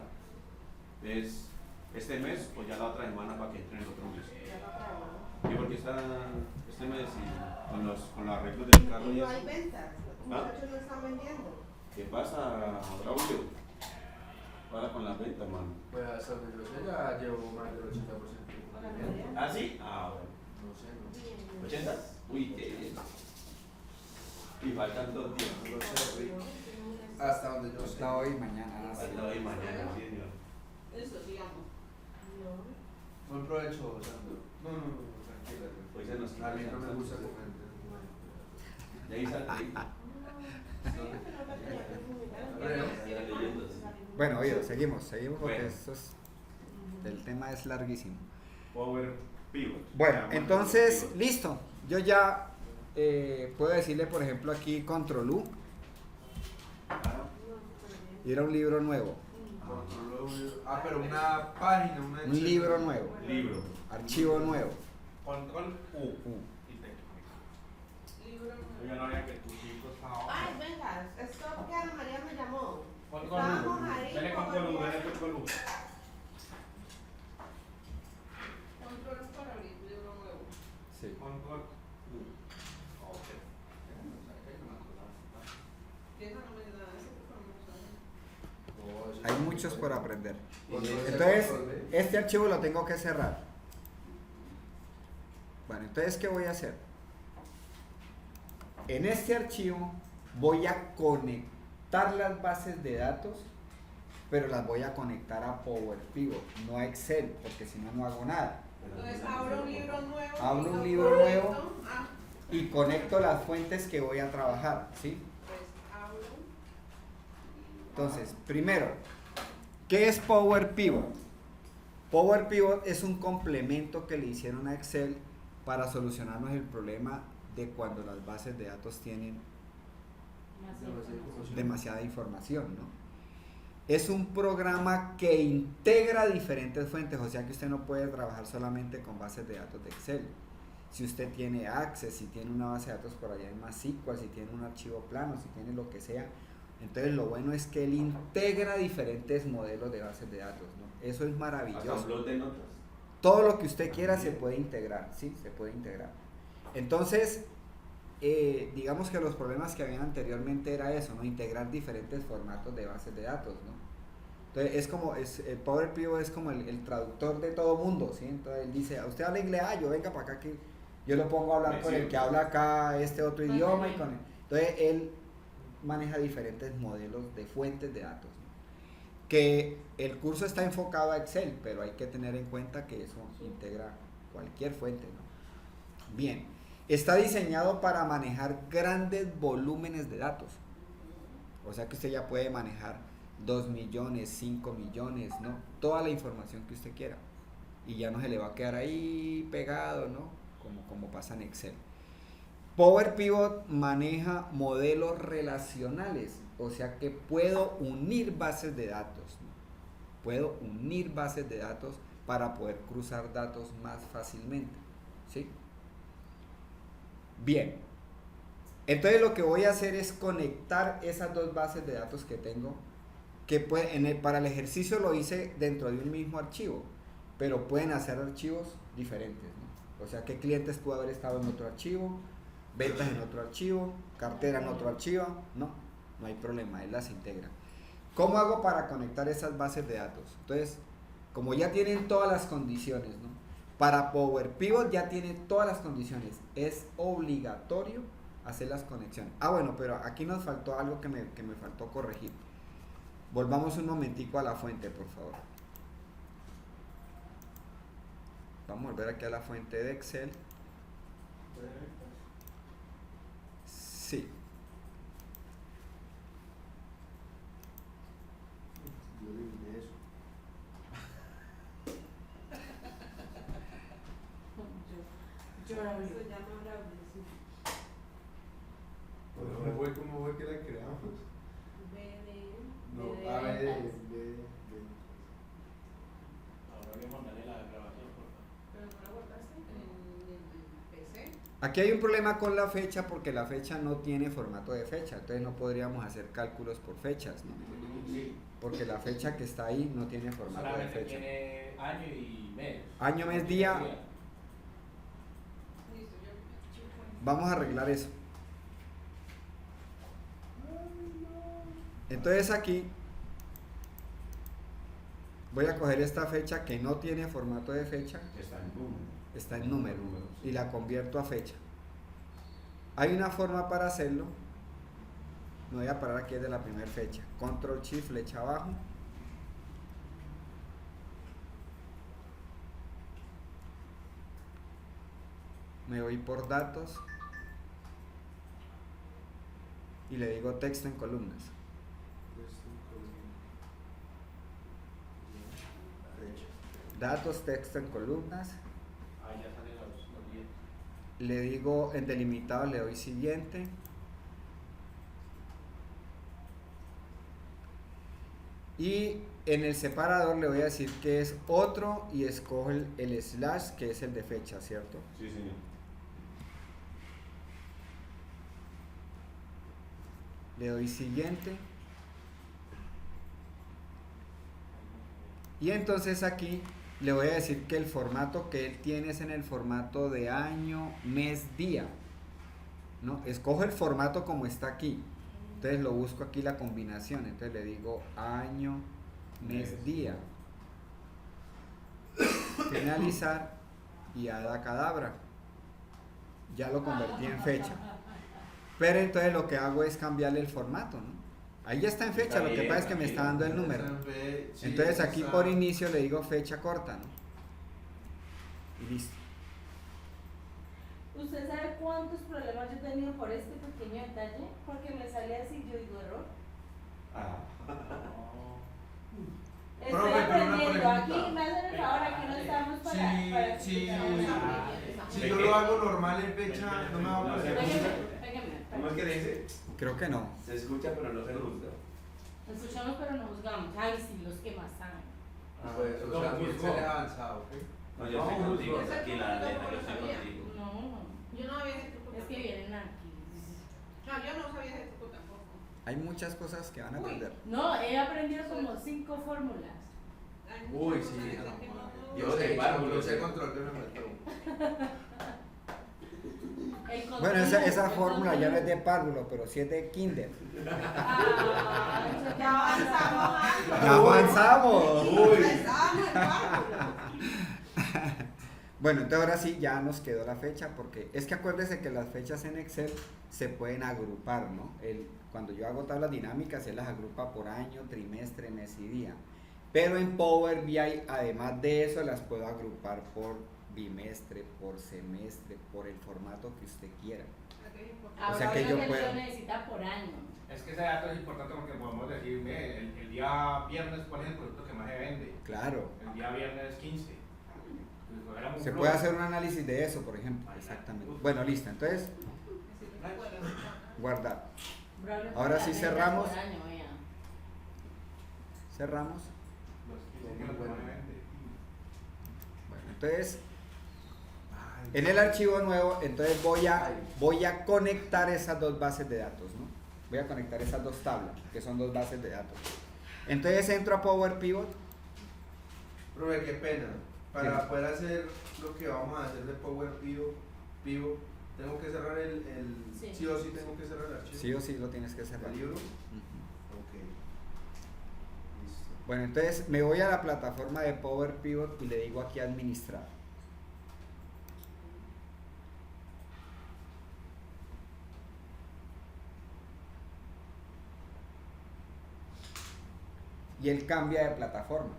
Es este mes o ya la otra semana para que entre en el otro mes. ¿Y por qué está este mes y con los arreglos del carro Y y no eso? hay ventas, los muchachos no están vendiendo. ¿Qué pasa, Braulio? Para con las ventas, mano. Pues hasta donde yo sé ya llevo más del 80% de cumplimiento. ¿Ah, sí? Ah, bueno. No sé, no. ¿80? Uy, qué bien. Y faltan 2 días. No sé, Rick. Hasta donde yo sé. Hasta hoy, mañana. Falta hoy y mañana, sí, señor. Eso, digamos. Buen provecho, Sandro. No, tranquila. Hoy se nos A mí no me gusta comer. De ahí sale. Bueno, oye, seguimos porque Bueno. el tema es larguísimo. Power Pivot. Bueno, Llamamos entonces, Power Pivot. listo. Yo ya puedo decirle, por ejemplo, aquí Control U y era un libro nuevo, Pero una página, una un libro nuevo, Libro. archivo nuevo. Control U. U. Y te. Libro Yo ya no había que tus hijos estaban. Ay, venga, esto que Ana María me llamó. Control Estábamos U. ahí. Dale Control U, dale Control U. Controles para abrir libro nuevo. Sí. Control U. Ok. Esa no me da eso, pero no sabe. Hay muchos por aprender. Control C, Entonces, Control V. este archivo lo tengo que cerrar. Bueno, entonces, ¿qué voy a hacer? En este archivo voy a conectar las bases de datos, pero las voy a conectar a Power Pivot, no a Excel, porque si no, no hago nada. Entonces abro un libro nuevo. Abro y un lo libro conecto. nuevo. Ah, Y conecto las fuentes que voy a trabajar, ¿sí? pues abro. Entonces, primero, ¿qué es Power Pivot? Power Pivot es un complemento que le hicieron a Excel para solucionarnos el problema de cuando las bases de datos tienen demasiada información, ¿no? Es un programa que integra diferentes fuentes, o sea que usted no puede trabajar solamente con bases de datos de Excel. Si usted tiene Access, si tiene una base de datos por allá en MySQL, si tiene un archivo plano, si tiene lo que sea, entonces lo bueno es que él integra diferentes modelos de bases de datos, ¿no? Eso es Hasta maravilloso. un blog de notas. Todo lo que usted quiera se puede integrar, ¿sí? Se puede integrar. Entonces, digamos que los problemas que habían anteriormente era eso, ¿no? Integrar diferentes formatos de bases de datos, ¿no? Entonces, el Power Pivot es como el traductor de todo mundo, ¿sí? Entonces, él dice, ¿usted habla inglés? Ah, yo venga para acá que yo lo pongo a hablar Me con el sirve. que habla acá este otro idioma y con él. Entonces, él maneja diferentes modelos de fuentes de datos, ¿no? Que el curso está enfocado a Excel, pero hay que tener en cuenta que eso integra cualquier fuente, ¿no? Bien, está diseñado para manejar grandes volúmenes de datos. O sea que usted ya puede manejar 2 millones, 5 millones, ¿no? Toda la información que usted quiera. Y ya no se le va a quedar ahí pegado, ¿no? Como pasa en Excel. Power Pivot maneja modelos relacionales, o sea que puedo unir bases de datos, ¿no? Puedo unir bases de datos para poder cruzar datos más fácilmente, ¿sí? Bien, entonces lo que voy a hacer es conectar esas dos bases de datos que tengo, que para el ejercicio lo hice dentro de un mismo archivo, pero pueden hacer archivos diferentes, ¿no? O sea que clientes pudo haber estado en otro archivo, ventas en otro archivo, cartera en otro archivo, no hay problema, él las integra. ¿Cómo hago para conectar esas bases de datos? Entonces, como ya tienen todas las condiciones, ¿no? Para Power Pivot ya tiene todas las condiciones, es obligatorio hacer las conexiones. Ah, bueno, pero aquí nos faltó algo que me faltó corregir. Volvamos un momentico a la fuente, por favor. Vamos a volver aquí a la fuente de Excel. Sí. Yo eliminé eso. Yo la vi. Se llama Braulio, sí. ¿Cómo fue que la creamos? No, BD. A, B, D. Ahora voy a mandarle la grabación, por favor. Pero no la guardaste en el PC. Aquí hay un problema con la fecha porque la fecha no tiene formato de fecha, entonces no podríamos hacer cálculos por fechas, ¿no? Sí, Porque la fecha que está ahí no tiene formato de solamente fecha. tiene año y mes. Año, mes, día. Listo, yo Vamos a arreglar eso. Entonces aquí voy a coger esta fecha que no tiene formato de fecha, Está en número. está en número, Sí. y la convierto a fecha. Hay una forma para hacerlo. Me voy a parar aquí desde la primera fecha. Control Shift, flecha abajo. Me voy por datos y le digo texto en columnas. Datos, texto en columnas. Ahí ya salen los días. Le digo en delimitado, le doy siguiente. Y en el separador le voy a decir que es otro y escojo el slash que es el de fecha, ¿cierto? Sí, señor. Le doy siguiente. Y entonces aquí le voy a decir que el formato que él tiene es en el formato de año, mes, día, ¿no? Escojo el formato como está aquí. Entonces lo busco aquí la combinación. Entonces le digo año, mes, día. Finalizar y hada cadabra. Ya lo convertí en fecha. Pero entonces lo que hago es cambiarle el formato, ¿no? Ahí ya está en fecha, Está lo que bien, pasa es que me está dando el número. Entonces aquí por inicio le digo fecha corta, ¿no? Y listo. ¿Usted sabe cuántos problemas yo he tenido por este pequeño detalle? Porque me sale así, yo digo error. Ah. Estoy Profe, pero una aprendiendo. pregunta. Aquí me hacen el favor, aquí no estamos para Sí, explicar. si yo lo hago normal en fecha, no me va a No, pasar. Pégueme. ¿Cómo es que le dice? Creo que no. Se escucha pero no se juzga. Escuchamos pero no juzgamos. Ay, sí, los que más saben. Pues, o sea, muy avanzado, ¿ok? No, yo estoy contigo, tranquila, Elena, yo estoy contigo. No, yo no sabía ese truco. es que vienen aquí. No, yo no sabía ese truco tampoco. Hay muchas cosas que van a aprender. No, he aprendido como 5 fórmulas. Hay Uy, muchas sí, cosas no, que no- Yo sé párvulos, yo sé control de una metro. El Bueno, esa control- fórmula ya no es de párvulo, pero sí es de kinder. Ah, Ya avanzamos algo. ¡Ya avanzamos! Estábamos en párvulo. Bueno, entonces ahora sí ya nos quedó la fecha, porque es que acuérdese que las fechas en Excel se pueden agrupar, ¿no? Cuando yo hago tablas dinámicas, él las agrupa por año, trimestre, mes y día. Pero en Power BI, además de eso, las puedo agrupar por bimestre, por semestre, por el formato que usted quiera. Ahora O sea que lo yo que puedo- lo necesita por año. Es que ese dato es importante porque podemos decir, ve, el día viernes, ¿cuál es el producto que más se vende? Claro. El día viernes 15. Pues, fuéramos Se un puede flujo. hacer un análisis de eso, por ejemplo. Exactamente. Bueno, listo. Entonces, guardar. Braulio, Ahora sí por cerramos. año, vea. Cerramos. Los que más se vende. Bueno, entonces, en el archivo nuevo, entonces voy a conectar esas dos bases de datos, ¿no? Voy a conectar esas dos tablas, que son dos bases de datos. Entonces entro a Power Pivot. Profe, qué pena. Para poder hacer lo que vamos a hacer de Power Pivot, tengo que cerrar Sí. sí o sí tengo que cerrar el archivo. Sí o sí lo tienes que cerrar. ¿El libro? Ujú. Ok. Listo. Bueno, entonces me voy a la plataforma de Power Pivot y le digo aquí administrar. Y él cambia de plataforma,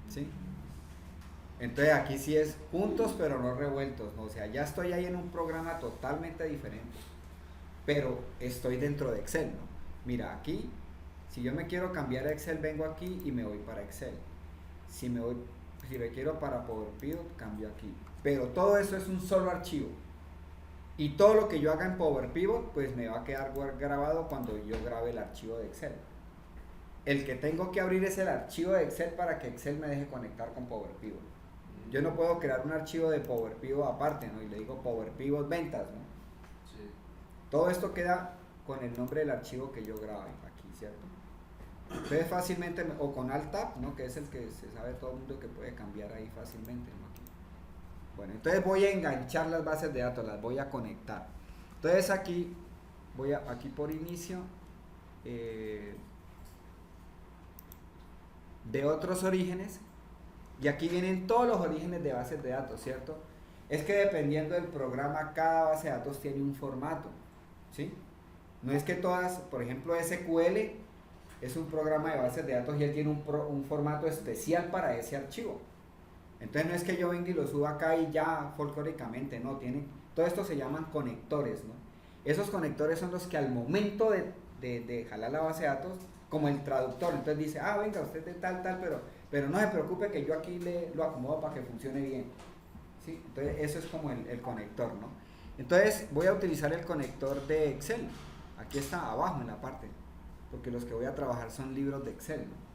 ¿sí? Entonces aquí sí es juntos pero no revueltos, ¿no? O sea, ya estoy ahí en un programa totalmente diferente, pero estoy dentro de Excel, ¿no? Mira, aquí, si yo me quiero cambiar a Excel, vengo aquí y me voy para Excel. Si me quiero para Power Pivot, cambio aquí. Pero todo eso es un solo archivo. Y todo lo que yo haga en Power Pivot, pues me va a quedar grabado cuando yo grabe el archivo de Excel. El que tengo que abrir es el archivo de Excel para que Excel me deje conectar con Power Pivot. Yo no puedo crear un archivo de Power Pivot aparte, ¿no? Y le digo Power Pivot ventas, ¿no? Sí. Todo esto queda con el nombre del archivo que yo grabé aquí, ¿cierto? Entonces fácilmente, o con Alt Tab, ¿no? Que es el que se sabe todo el mundo que puede cambiar ahí fácilmente, ¿no? Bueno, entonces voy a enganchar las bases de datos, las voy a conectar. Entonces aquí, aquí por inicio, de otros orígenes, y aquí vienen todos los orígenes de bases de datos, ¿cierto? Es que dependiendo del programa, cada base de datos tiene un formato, ¿sí? No es que todas, por ejemplo, SQL es un programa de bases de datos y él tiene un formato especial para ese archivo. Entonces no es que yo venga y lo suba acá y ya folclóricamente, no, todo esto se llaman conectores, ¿no? Esos conectores son los que al momento de jalar la base de datos, como el traductor, entonces dice, ah, venga, usted de tal, pero no se preocupe que yo aquí lo acomodo para que funcione bien, ¿sí? Entonces eso es como el conector, ¿no? Entonces voy a utilizar el conector de Excel, aquí está abajo en la parte, porque los que voy a trabajar son libros de Excel, ¿no?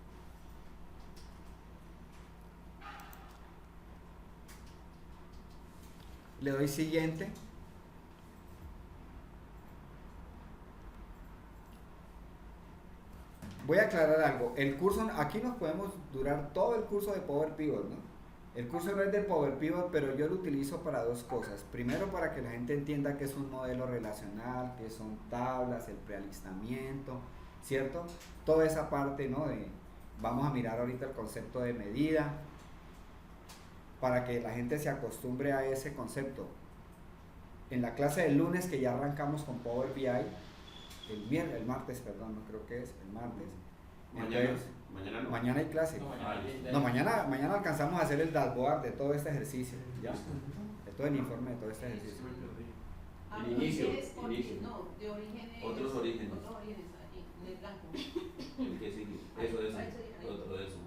Le doy siguiente. Voy a aclarar algo. El curso, aquí nos podemos durar todo el curso de Power Pivot, ¿no? El curso no es de Power Pivot, pero yo lo utilizo para dos cosas. Primero, para que la gente entienda que es un modelo relacional, que son tablas, el prealistamiento, ¿cierto? Toda esa parte, ¿no? Vamos a mirar ahorita el concepto de medida, para que la gente se acostumbre a ese concepto. En la clase del lunes, que ya arrancamos con Power BI, el martes, perdón, no creo que es, el martes. Mañana no. Mañana hay clase. No, Mañana alcanzamos a hacer el dashboard de todo este ejercicio, ¿ya? De todo el informe de todo este ejercicio. Ah, El inicio, orígenes, inicio. No, de orígenes. Otros orígenes. Otros orígenes, ahí, en el blanco. El que sigue. Eso. Otro de eso.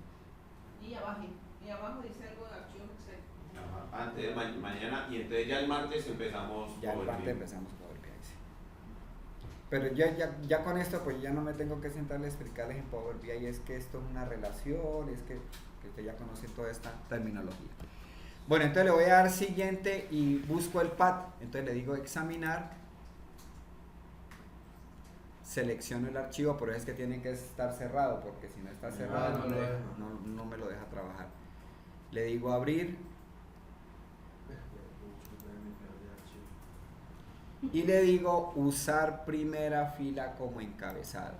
Y abajo dice algo de archivos Excel. Ajá. Antes de mañana, y entonces ya el martes empezamos. Ya el Power martes BI. empezamos Power BI, sí. Pero ya con esto, pues ya no me tengo que sentar a explicarles en Power BI, es que esto es una relación, es que ustedes ya conocen toda esta terminología. Bueno, entonces le voy a dar siguiente y busco el path. Entonces le digo examinar, selecciono el archivo, pero es que tiene que estar cerrado, porque si no está cerrado no me lo deja trabajar. Le digo abrir y le digo usar primera fila como encabezado.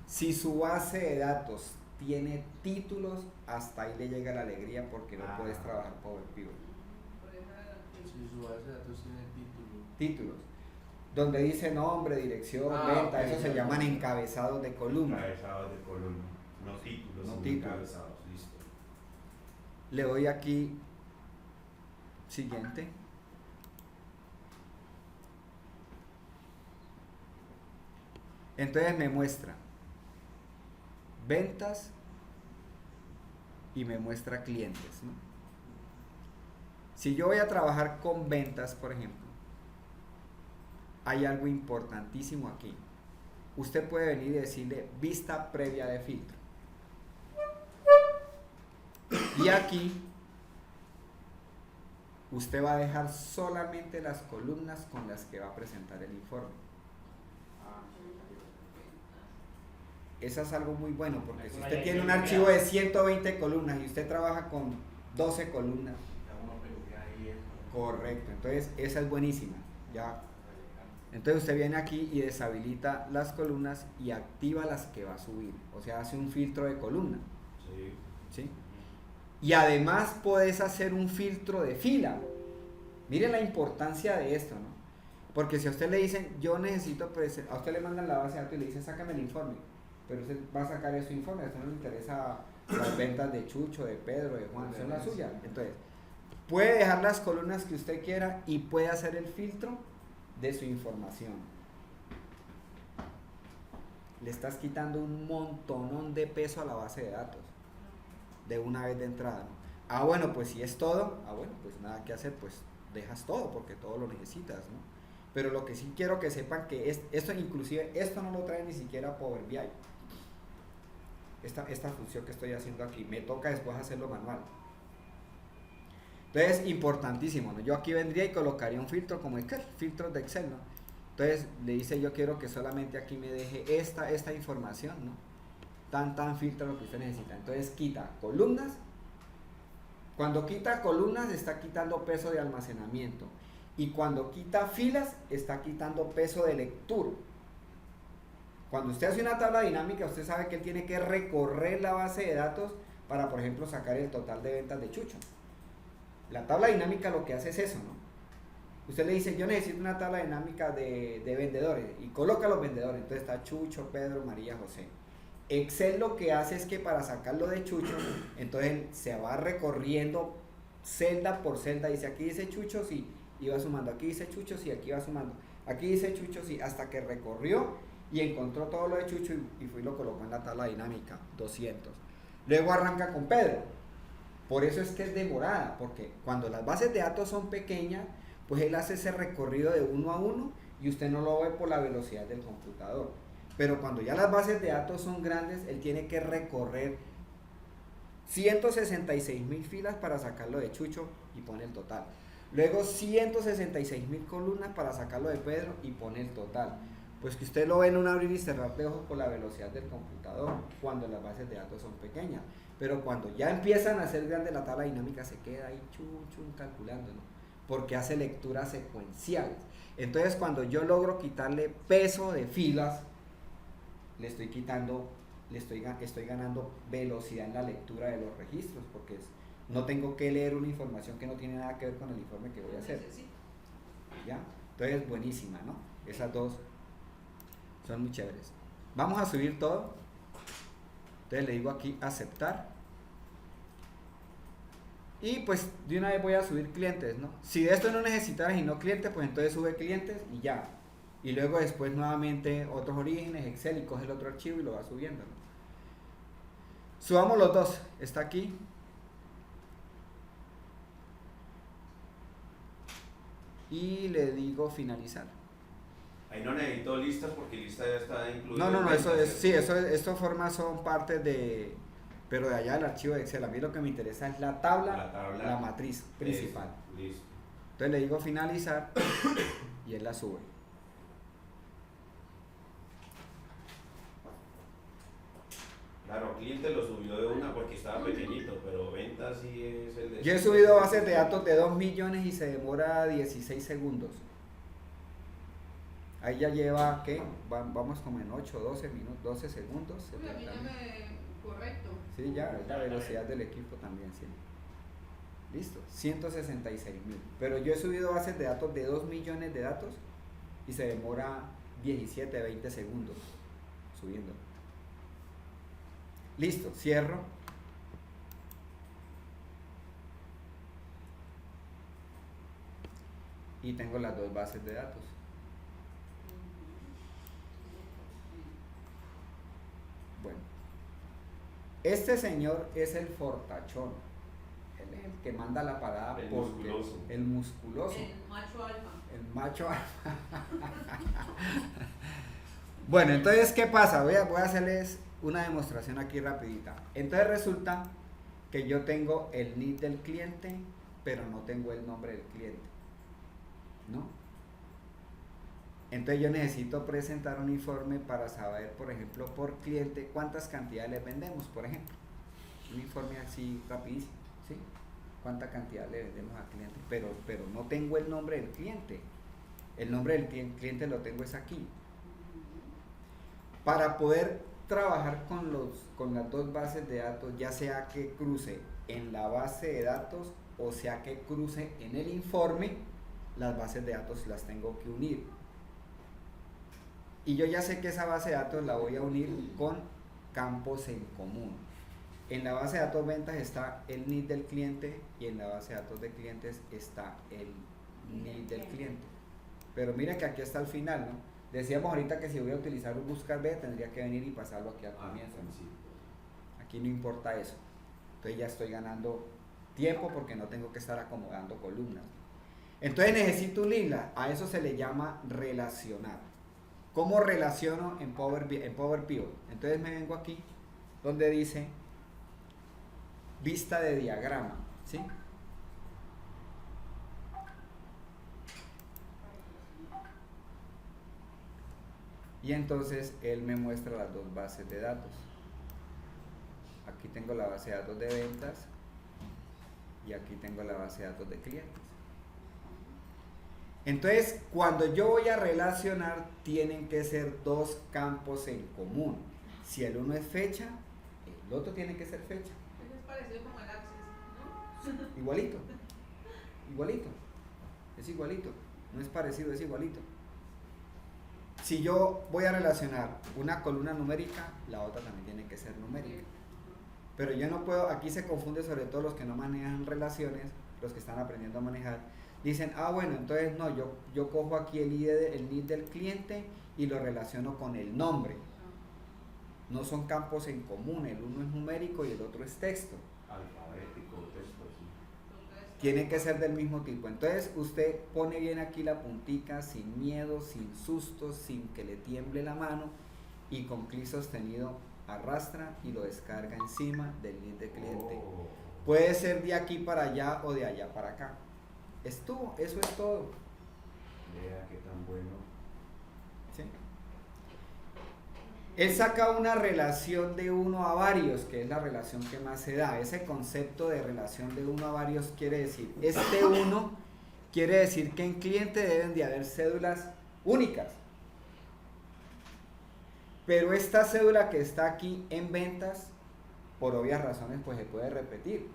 Si su base de datos tiene títulos, hasta ahí le llega la alegría, porque no puedes trabajar Power Pivot. Si su base de datos tiene Títulos, donde dice nombre, dirección, venta, ok, eso se ya. llaman encabezados de columna. Encabezados de columna. No títulos, No sino títulos. encabezados. Listo. Le doy aquí siguiente. Entonces me muestra ventas y me muestra clientes, ¿no? Si yo voy a trabajar con ventas, por ejemplo, hay algo importantísimo aquí. Usted puede venir y decirle vista previa de filtro. Y aquí usted va a dejar solamente las columnas con las que va a presentar el informe. Eso es algo muy bueno, porque si usted tiene un archivo de 120 columnas y usted trabaja con 12 columnas, correcto, entonces esa es buenísima, ya. Entonces usted viene aquí y deshabilita las columnas y activa las que va a subir, o sea, hace un filtro de columna, ¿sí? Y además puedes hacer un filtro de fila. Miren la importancia de esto, ¿no? Porque si a usted le dicen, yo necesito, a usted le mandan la base de datos y le dicen, sácame el informe, pero usted va a sacar ese informe, a usted no le interesa las ventas de Chucho, de Pedro, de Juan, son las suyas. Entonces, puede dejar las columnas que usted quiera y puede hacer el filtro de su información. Le estás quitando un montonón de peso a la base de datos de una vez de entrada, ¿no? Ah, bueno, pues si es todo, pues nada que hacer, pues dejas todo porque todo lo necesitas, ¿no? Pero lo que sí quiero que sepan que esto inclusive, esto no lo trae ni siquiera Power BI. Esta función que estoy haciendo aquí, me toca después hacerlo manual. Entonces, importantísimo, ¿no? Yo aquí vendría y colocaría un filtro como Excel, filtros de Excel, ¿no? Entonces, le dice, yo quiero que solamente aquí me deje esta información, ¿no? Tan filtra lo que usted necesita. Entonces, quita columnas. Cuando quita columnas, está quitando peso de almacenamiento. Y cuando quita filas, está quitando peso de lectura. Cuando usted hace una tabla dinámica, usted sabe que él tiene que recorrer la base de datos para, por ejemplo, sacar el total de ventas de Chucho. La tabla dinámica lo que hace es eso, ¿no? Usted le dice, yo necesito una tabla dinámica de vendedores y coloca los vendedores. Entonces está Chucho, Pedro, María, José. Excel lo que hace es que para sacarlo de Chucho, entonces se va recorriendo celda por celda. Dice, aquí dice Chucho, sí, y va sumando. Aquí dice Chucho, sí, aquí va sumando. Aquí dice Chucho, sí, hasta que recorrió y encontró todo lo de Chucho y fue y lo colocó en la tabla dinámica, 200. Luego arranca con Pedro. Por eso es que es demorada, porque cuando las bases de datos son pequeñas, pues él hace ese recorrido de uno a uno y usted no lo ve por la velocidad del computador. Pero cuando ya las bases de datos son grandes, él tiene que recorrer 166.000 filas para sacarlo de Chucho y pone el total. Luego 166.000 columnas para sacarlo de Pedro y pone el total. Pues que usted lo ve en un abrir y cerrar de ojos por la velocidad del computador cuando las bases de datos son pequeñas. Pero cuando ya empiezan a ser grandes, la tabla dinámica se queda ahí chun calculando, ¿no? Porque hace lecturas secuenciales. Entonces, cuando yo logro quitarle peso de filas, estoy ganando velocidad en la lectura de los registros, porque no tengo que leer una información que no tiene nada que ver con el informe que voy a hacer. ¿Ya? Entonces, buenísima, ¿no? Esas dos son muy chéveres. Vamos a subir todo. Entonces le digo aquí aceptar. Y pues de una vez voy a subir clientes, ¿no? Si de esto no necesitas y no clientes, pues entonces sube clientes y ya. Y luego después nuevamente otros orígenes, Excel, y coge el otro archivo y lo va subiendo, ¿no? Subamos los dos. Está aquí. Y le digo finalizar. Ahí no necesito listas porque lista ya está incluida. No, eso es, sí, estos formas son parte de, pero de allá del archivo de Excel. A mí lo que me interesa es la tabla, la matriz principal. Listo. Entonces le digo finalizar y él la sube. Claro, cliente lo subió de una porque estaba pequeñito, pero ventas sí es el de... Yo he subido bases de datos de 2 millones y se demora 16 segundos. Ahí ya lleva, ¿qué? Vamos como en 8, 12 minutos, 12 segundos. Uy, a mí no me... correcto. Sí, ya, es la velocidad del equipo también, sí. Listo, 166.000. Pero yo he subido bases de datos de 2 millones de datos y se demora 17, 20 segundos subiendo. Listo, cierro. Y tengo las dos bases de datos. Bueno, este señor es el fortachón. Él es el que manda la parada, El porque musculoso. el musculoso. El macho alfa. El macho alfa. Bueno, entonces, ¿qué pasa? Voy a hacerles una demostración aquí rapidita. Entonces resulta que yo tengo el NID del cliente, pero no tengo el nombre del cliente, ¿no? Entonces yo necesito presentar un informe para saber, por ejemplo, por cliente, cuántas cantidades le vendemos, por ejemplo. Un informe así rapidísimo, ¿sí? Cuánta cantidad le vendemos al cliente, pero no tengo el nombre del cliente. El nombre del cliente lo tengo es aquí. Para poder trabajar con las dos bases de datos, ya sea que cruce en la base de datos o sea que cruce en el informe, las bases de datos las tengo que unir. Y yo ya sé que esa base de datos la voy a unir con campos en común. En la base de datos ventas está el NID del cliente y en la base de datos de clientes está el NID del cliente. Pero mira que aquí está al final, ¿no? Decíamos ahorita que si voy a utilizar un buscar B tendría que venir y pasarlo aquí al comienzo, ¿no? Sí. Aquí no importa eso. Entonces ya estoy ganando tiempo porque no tengo que estar acomodando columnas. Entonces necesito unirlas. A eso se le llama relacionar. ¿Cómo relaciono en Power Pivot? Entonces me vengo aquí donde dice vista de diagrama, ¿sí? Y entonces él me muestra las dos bases de datos. Aquí tengo la base de datos de ventas y aquí tengo la base de datos de clientes. Entonces, cuando yo voy a relacionar, tienen que ser dos campos en común. Si el uno es fecha, el otro tiene que ser fecha. Eso es parecido como el Access, ¿no? Igualito. Igualito. Es igualito. No es parecido, es igualito. Si yo voy a relacionar una columna numérica, la otra también tiene que ser numérica. Pero yo no puedo, aquí se confunde sobre todo los que no manejan relaciones, los que están aprendiendo a manejar. Dicen, bueno, entonces no, yo cojo aquí el NID del cliente y lo relaciono con el nombre. No son campos en común, el uno es numérico y el otro es texto. Alfabético, texto, sí. Tienen que ser del mismo tipo. Entonces usted pone bien aquí la puntica, sin miedo, sin sustos, sin que le tiemble la mano, y con clic sostenido arrastra y lo descarga encima del NID de cliente. Oh, Puede ser de aquí para allá o de allá para acá. Estuvo, eso es todo. vea qué tan bueno. ¿Sí? Él saca una relación de uno a varios, que es la relación que más se da. Ese concepto de relación de uno a varios quiere decir, este uno quiere decir que en cliente deben de haber cédulas únicas. Pero esta cédula que está aquí en ventas, por obvias razones, pues se puede repetir.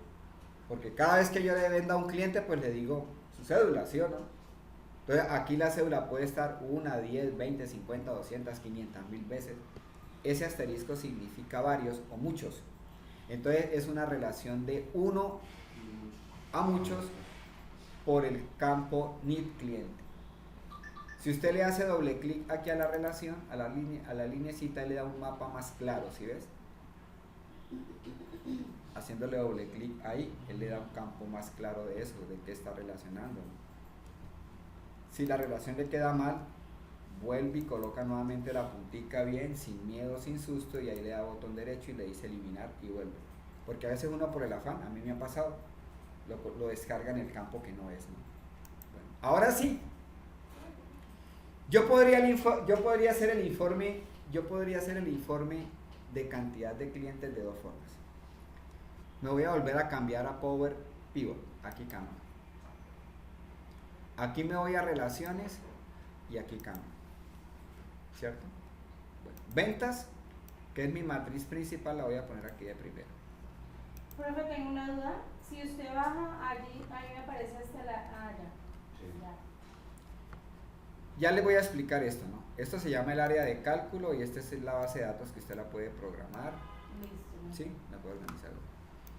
Porque cada vez que yo le venda a un cliente, pues le digo su cédula, ¿sí o no? Entonces aquí la cédula puede estar 1, 10, 20, 50, 200, 500 mil veces. Ese asterisco significa varios o muchos. Entonces es una relación de uno a muchos por el campo NID cliente. Si usted le hace doble clic aquí a la relación, a la linecita, le da un mapa más claro, ¿sí ves? Haciéndole doble clic ahí, él le da un campo más claro de eso, de qué está relacionando. Si la relación le queda mal, vuelve y coloca nuevamente la puntica bien, sin miedo, sin susto, y ahí le da botón derecho y le dice eliminar y vuelve. Porque a veces uno por el afán, a mí me ha pasado, lo descarga en el campo que no es, ¿no? Bueno, ahora sí. Yo podría hacer el informe de cantidad de clientes de dos formas. Me voy a volver a cambiar a Power Pivot, aquí cambio. Aquí me voy a relaciones y aquí cambio. ¿Cierto? Bueno, ventas, que es mi matriz principal, la voy a poner aquí de primero. Profe, tengo una duda. Si usted baja allí, ahí me aparece hasta la... ya. Sí. Ya. Ya les voy a explicar esto, ¿no? Esto se llama el área de cálculo y esta es la base de datos que usted la puede programar. Listo. ¿Sí? La puede organizar.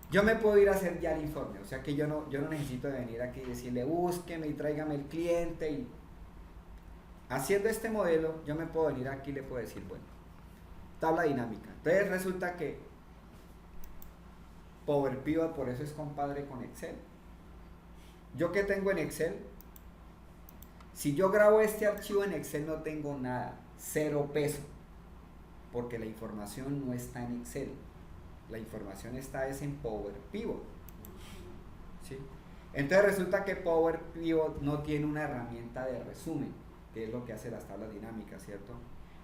Yo me puedo ir a hacer ya el informe, o sea que yo no necesito de venir aquí y decirle búsqueme y tráigame el cliente. Y haciendo este modelo, yo me puedo venir aquí y le puedo decir, bueno, tabla dinámica. Entonces resulta que Power Pivot por eso es compadre con Excel. ¿Yo qué tengo en Excel? Si yo grabo este archivo en Excel no tengo nada, 0 peso, porque la información no está en Excel. La información está en Power Pivot. ¿Sí? Entonces resulta que Power Pivot no tiene una herramienta de resumen, que es lo que hace las tablas dinámicas, ¿cierto?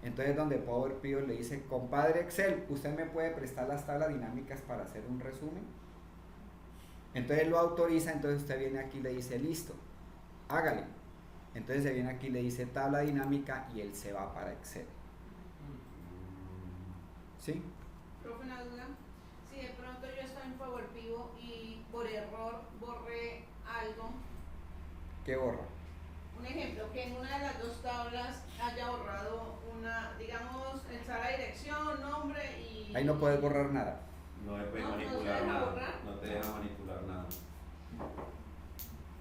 Entonces donde Power Pivot le dice, compadre Excel, ¿usted me puede prestar las tablas dinámicas para hacer un resumen? Entonces lo autoriza, entonces usted viene aquí y le dice, listo, hágale. Entonces se viene aquí y le dice tabla dinámica y él se va para Excel. ¿Sí? Profe, una duda. Si de pronto yo estoy en Power Pivot y por error borré algo, ¿Qué borra? un ejemplo, que en una de las dos tablas haya borrado una, digamos, el sala dirección, nombre y... Ahí no puedes borrar nada. No puede No, no se manipular deja nada. borrar. No te deja manipular nada.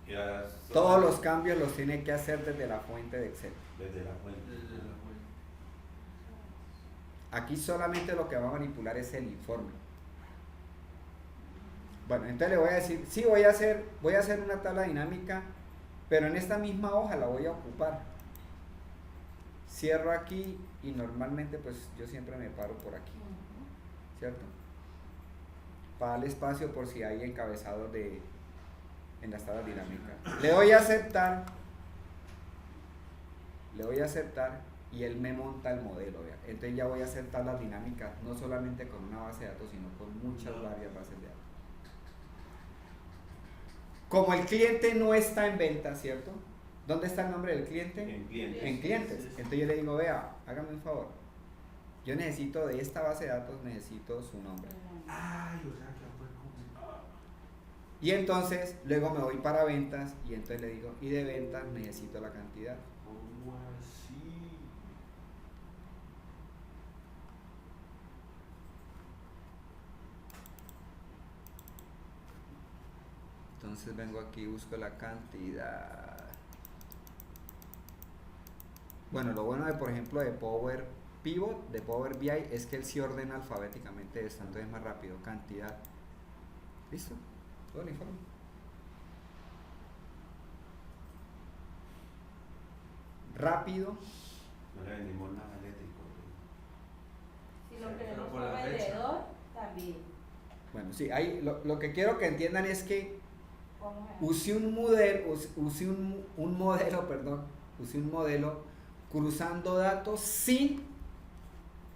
Ya Todos los cambios los tiene que hacer desde la fuente de Excel. desde la fuente. Aquí solamente lo que va a manipular es el informe. Bueno, entonces le voy a decir, sí, voy a hacer una tabla dinámica, pero en esta misma hoja la voy a ocupar. Cierro aquí y normalmente pues yo siempre me paro por aquí, ¿cierto? Para darle espacio por si hay encabezados en las tablas dinámicas. Le doy a aceptar y él me monta el modelo, ¿vea? Entonces ya voy a hacer tablas dinámicas, no solamente con una base de datos, sino con muchas varias bases de datos. Como el cliente no está en venta, ¿cierto? ¿Dónde está el nombre del cliente? En clientes. En clientes. Entonces yo le digo, vea, hágame un favor. Yo necesito de esta base de datos, necesito su nombre. Ay, o sea, que fue como. Y entonces luego me voy para ventas y entonces le digo, y de ventas necesito la cantidad. ¿Cómo así? Entonces vengo aquí y busco la cantidad. Bueno, lo bueno de, por ejemplo, de Power Pivot, de Power BI, es que él sí ordena alfabéticamente esto, entonces es más rápido. Cantidad. ¿Listo? Todo el informe. Rápido. No le vendimos nada eléctrico. Si lo Pero queremos por por la fecha. vendedor, también. Bueno, sí, ahí lo que quiero que entiendan es que ¿Cómo es? use un modelo, use un modelo cruzando datos sin,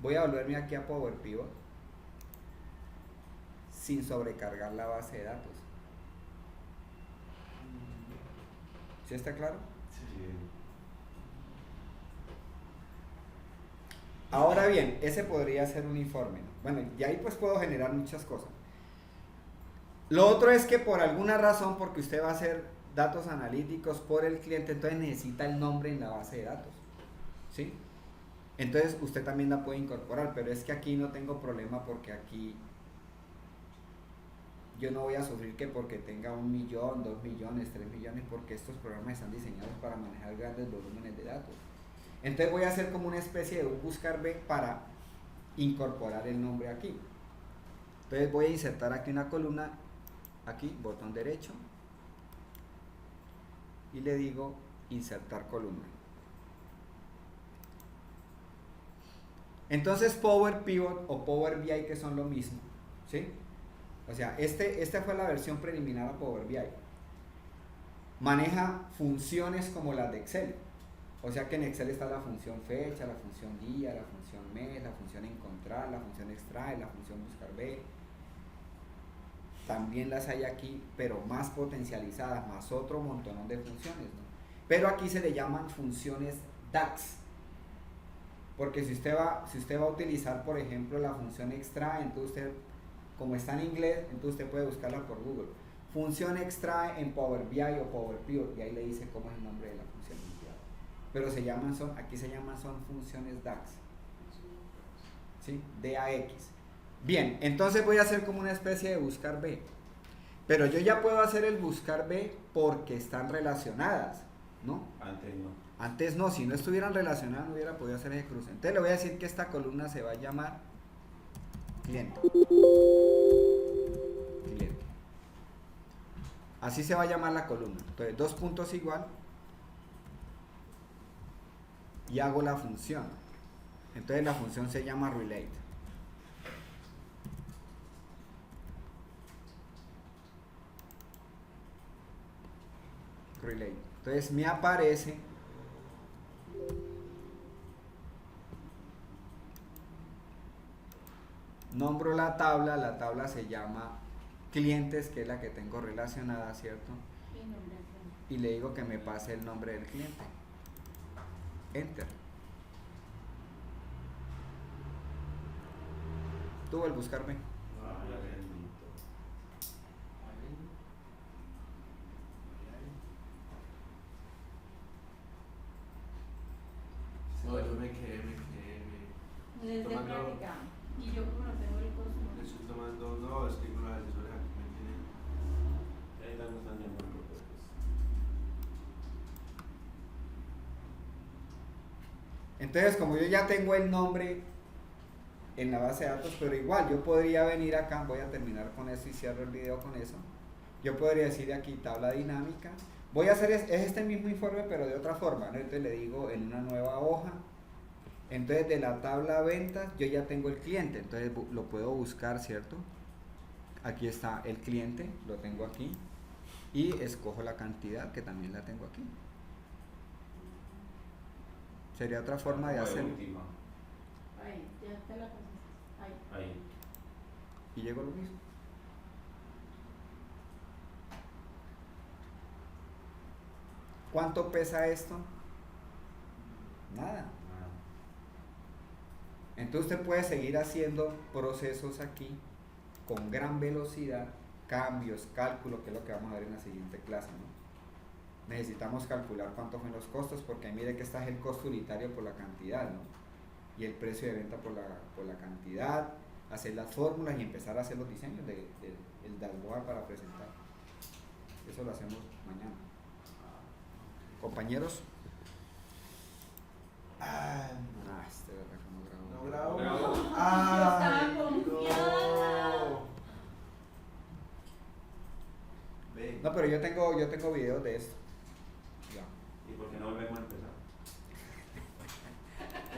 voy a volverme aquí a Power Pivot, sin sobrecargar la base de datos. ¿Sí está claro? Sí. Ahora bien, ese podría ser un informe, ¿no? Bueno, y ahí pues puedo generar muchas cosas. Lo otro es que por alguna razón, porque usted va a hacer datos analíticos por el cliente, entonces necesita el nombre en la base de datos, ¿sí? Entonces usted también la puede incorporar, pero es que aquí no tengo problema porque aquí yo no voy a sufrir que porque tenga 1 millón, 2 millones, 3 millones, porque estos programas están diseñados para manejar grandes volúmenes de datos. Entonces voy a hacer como una especie de un buscar B para incorporar el nombre aquí. Entonces voy a insertar aquí una columna, aquí, botón derecho, y le digo insertar columna. Entonces Power Pivot o Power BI, que son lo mismo, ¿sí? O sea, esta fue la versión preliminar a Power BI. Maneja funciones como las de Excel. O sea que en Excel está la función fecha, la función día, la función mes, la función encontrar, la función extraer, la función buscar B. También las hay aquí, pero más potencializadas, más otro montón de funciones, ¿no? Pero aquí se le llaman funciones DAX. Porque si usted va a utilizar, por ejemplo, la función extrae, entonces usted, como está en inglés, entonces usted puede buscarla por Google. Función extrae en Power BI o Power Pivot, y ahí le dice cómo es el nombre de la función. Pero aquí se llaman funciones DAX. ¿Sí? DAX. Bien, entonces voy a hacer como una especie de buscar B. Pero yo ya puedo hacer el buscar B porque están relacionadas, ¿no? Antes no. Antes no, si no estuvieran relacionadas no hubiera podido hacer ese cruce. Entonces le voy a decir que esta columna se va a llamar cliente. Cliente. Así se va a llamar la columna. Entonces, 2 puntos igual. Y hago la función. Entonces la función se llama relate. Relate. Entonces me aparece nombro la tabla se llama clientes, que es la que tengo relacionada, ¿cierto? Y nombre del cliente. Y le digo que me pase el nombre del cliente. Enter. Tuvo el buscarme. Ay, bendito. No, yo me quedé. Desde Tomando- práctica. Y yo como no tengo el costo. Estoy tomando, no, es que con las asesores aquí me tienen. Ahí están llamando, pues. Entonces, como yo ya tengo el nombre en la base de datos, pero igual yo podría venir acá, voy a terminar con eso y cierro el video con eso. Yo podría decir aquí tabla dinámica. Voy a hacer es este mismo informe, pero de otra forma, ¿no? Entonces le digo en una nueva hoja. Entonces de la tabla ventas yo ya tengo el cliente, entonces lo puedo buscar, ¿cierto? Aquí está el cliente, lo tengo aquí. Y escojo la cantidad, que también la tengo aquí. Sería otra forma de O hacerlo. última. Ahí, ya te la pasaste. Ahí. Ahí. Y llegó lo mismo. ¿Cuánto pesa esto? Nada. Ah, Entonces usted puede seguir haciendo procesos aquí con gran velocidad, cambios, cálculo, que es lo que vamos a ver en la siguiente clase, ¿no? Necesitamos calcular cuántos son los costos, porque ahí mire que está el costo unitario por la cantidad, ¿no? Y el precio de venta por la cantidad, hacer las fórmulas y empezar a hacer los diseños del dashboard para presentar. Eso lo hacemos mañana. Compañeros. Este verdad que no grabo. No grabo. No grabo. Ay, Yo estaba confiada. no. Ven. No, pero yo tengo videos de esto. Ya. ¿Y por qué no volvemos a empezar?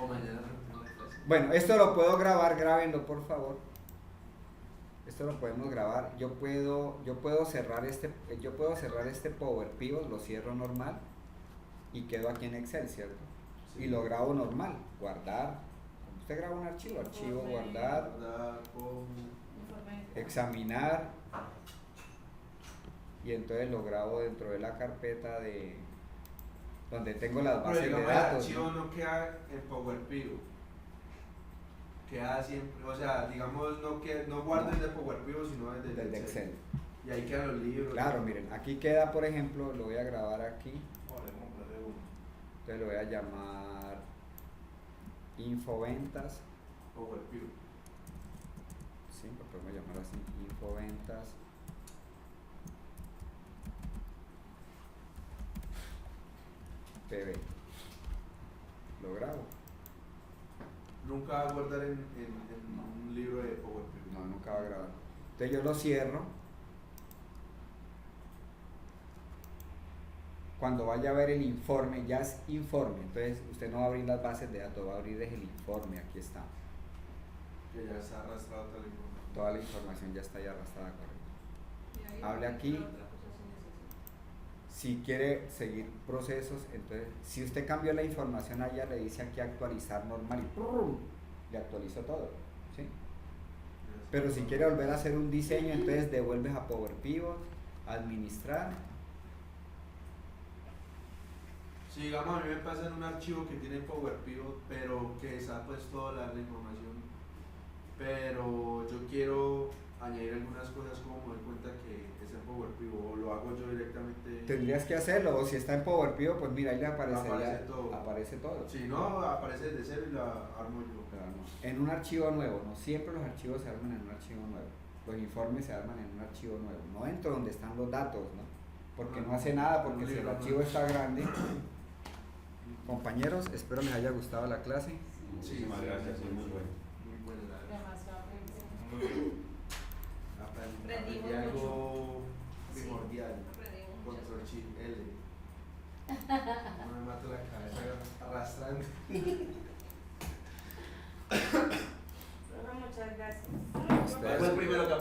O mañana repetimos la clase. Bueno, esto lo puedo grabar, grábenlo por favor. Esto lo podemos grabar. Yo puedo cerrar este Power Pivot, lo cierro normal y quedo aquí en Excel, ¿cierto? Sí. Y lo grabo normal, guardar. Como usted graba un archivo, guardar, Guardar, como- Informe de- examinar, y entonces lo grabo dentro de la carpeta de donde tengo las Pero bases de digamos, el datos, archivo ¿no? no queda en Power Pivot. Queda siempre, o sea, digamos, no guardo desde Power Pivot, sino desde Desde Excel. Y ahí quedan los libros. Claro, miren, aquí queda, por ejemplo, lo voy a grabar aquí, Podemos ponerle uno. entonces lo voy a llamar Infoventas, Power Pivot. sí, lo podemos llamar así, Infoventas PB. Lo grabo. Nunca va a guardar en un libro de Power Pivot. No, nunca va a grabar. Entonces yo lo cierro. Cuando vaya a ver el informe, ya es informe, entonces usted no va a abrir las bases de datos, va a abrir es el informe, aquí está. Que ya está arrastrado tal y como. Toda la información ya está ahí arrastrada, correcto. Y ahí Hable aquí. otra cosa sí necesito. Si quiere seguir procesos, entonces, si usted cambió la información allá, le dice aquí actualizar normal y ¡prum! Le actualizó todo, ¿sí? Pero si quiere volver a hacer un diseño, entonces devuelves a Power Pivot, administrar. Si digamos a mí me pasa en un archivo que tiene Power Pivot, pero que está pues toda la información, pero yo quiero añadir algunas cosas como me doy cuenta que es en Power Pivot o lo hago yo directamente. Tendrías que hacerlo, o si está en Power Pivot, pues mira, ahí le aparecería, Aparece todo. aparece todo. Si no, aparece desde cero y la armo yo. Pero no, en un archivo nuevo, no siempre los archivos se arman en un archivo nuevo. Los informes se arman en un archivo nuevo, no dentro donde están los datos, ¿no? Porque no hace nada, porque si el archivo está grande. Compañeros, espero les haya gustado la clase. Muchísimas gracias, sí, muy bueno. Muy buena la Demasiado feliz. Muy bien. Aprendimos aprendí algo Sí. primordial. Aprendimos muchas Control cosas. Shift L. No me mato la cabeza arrastrando.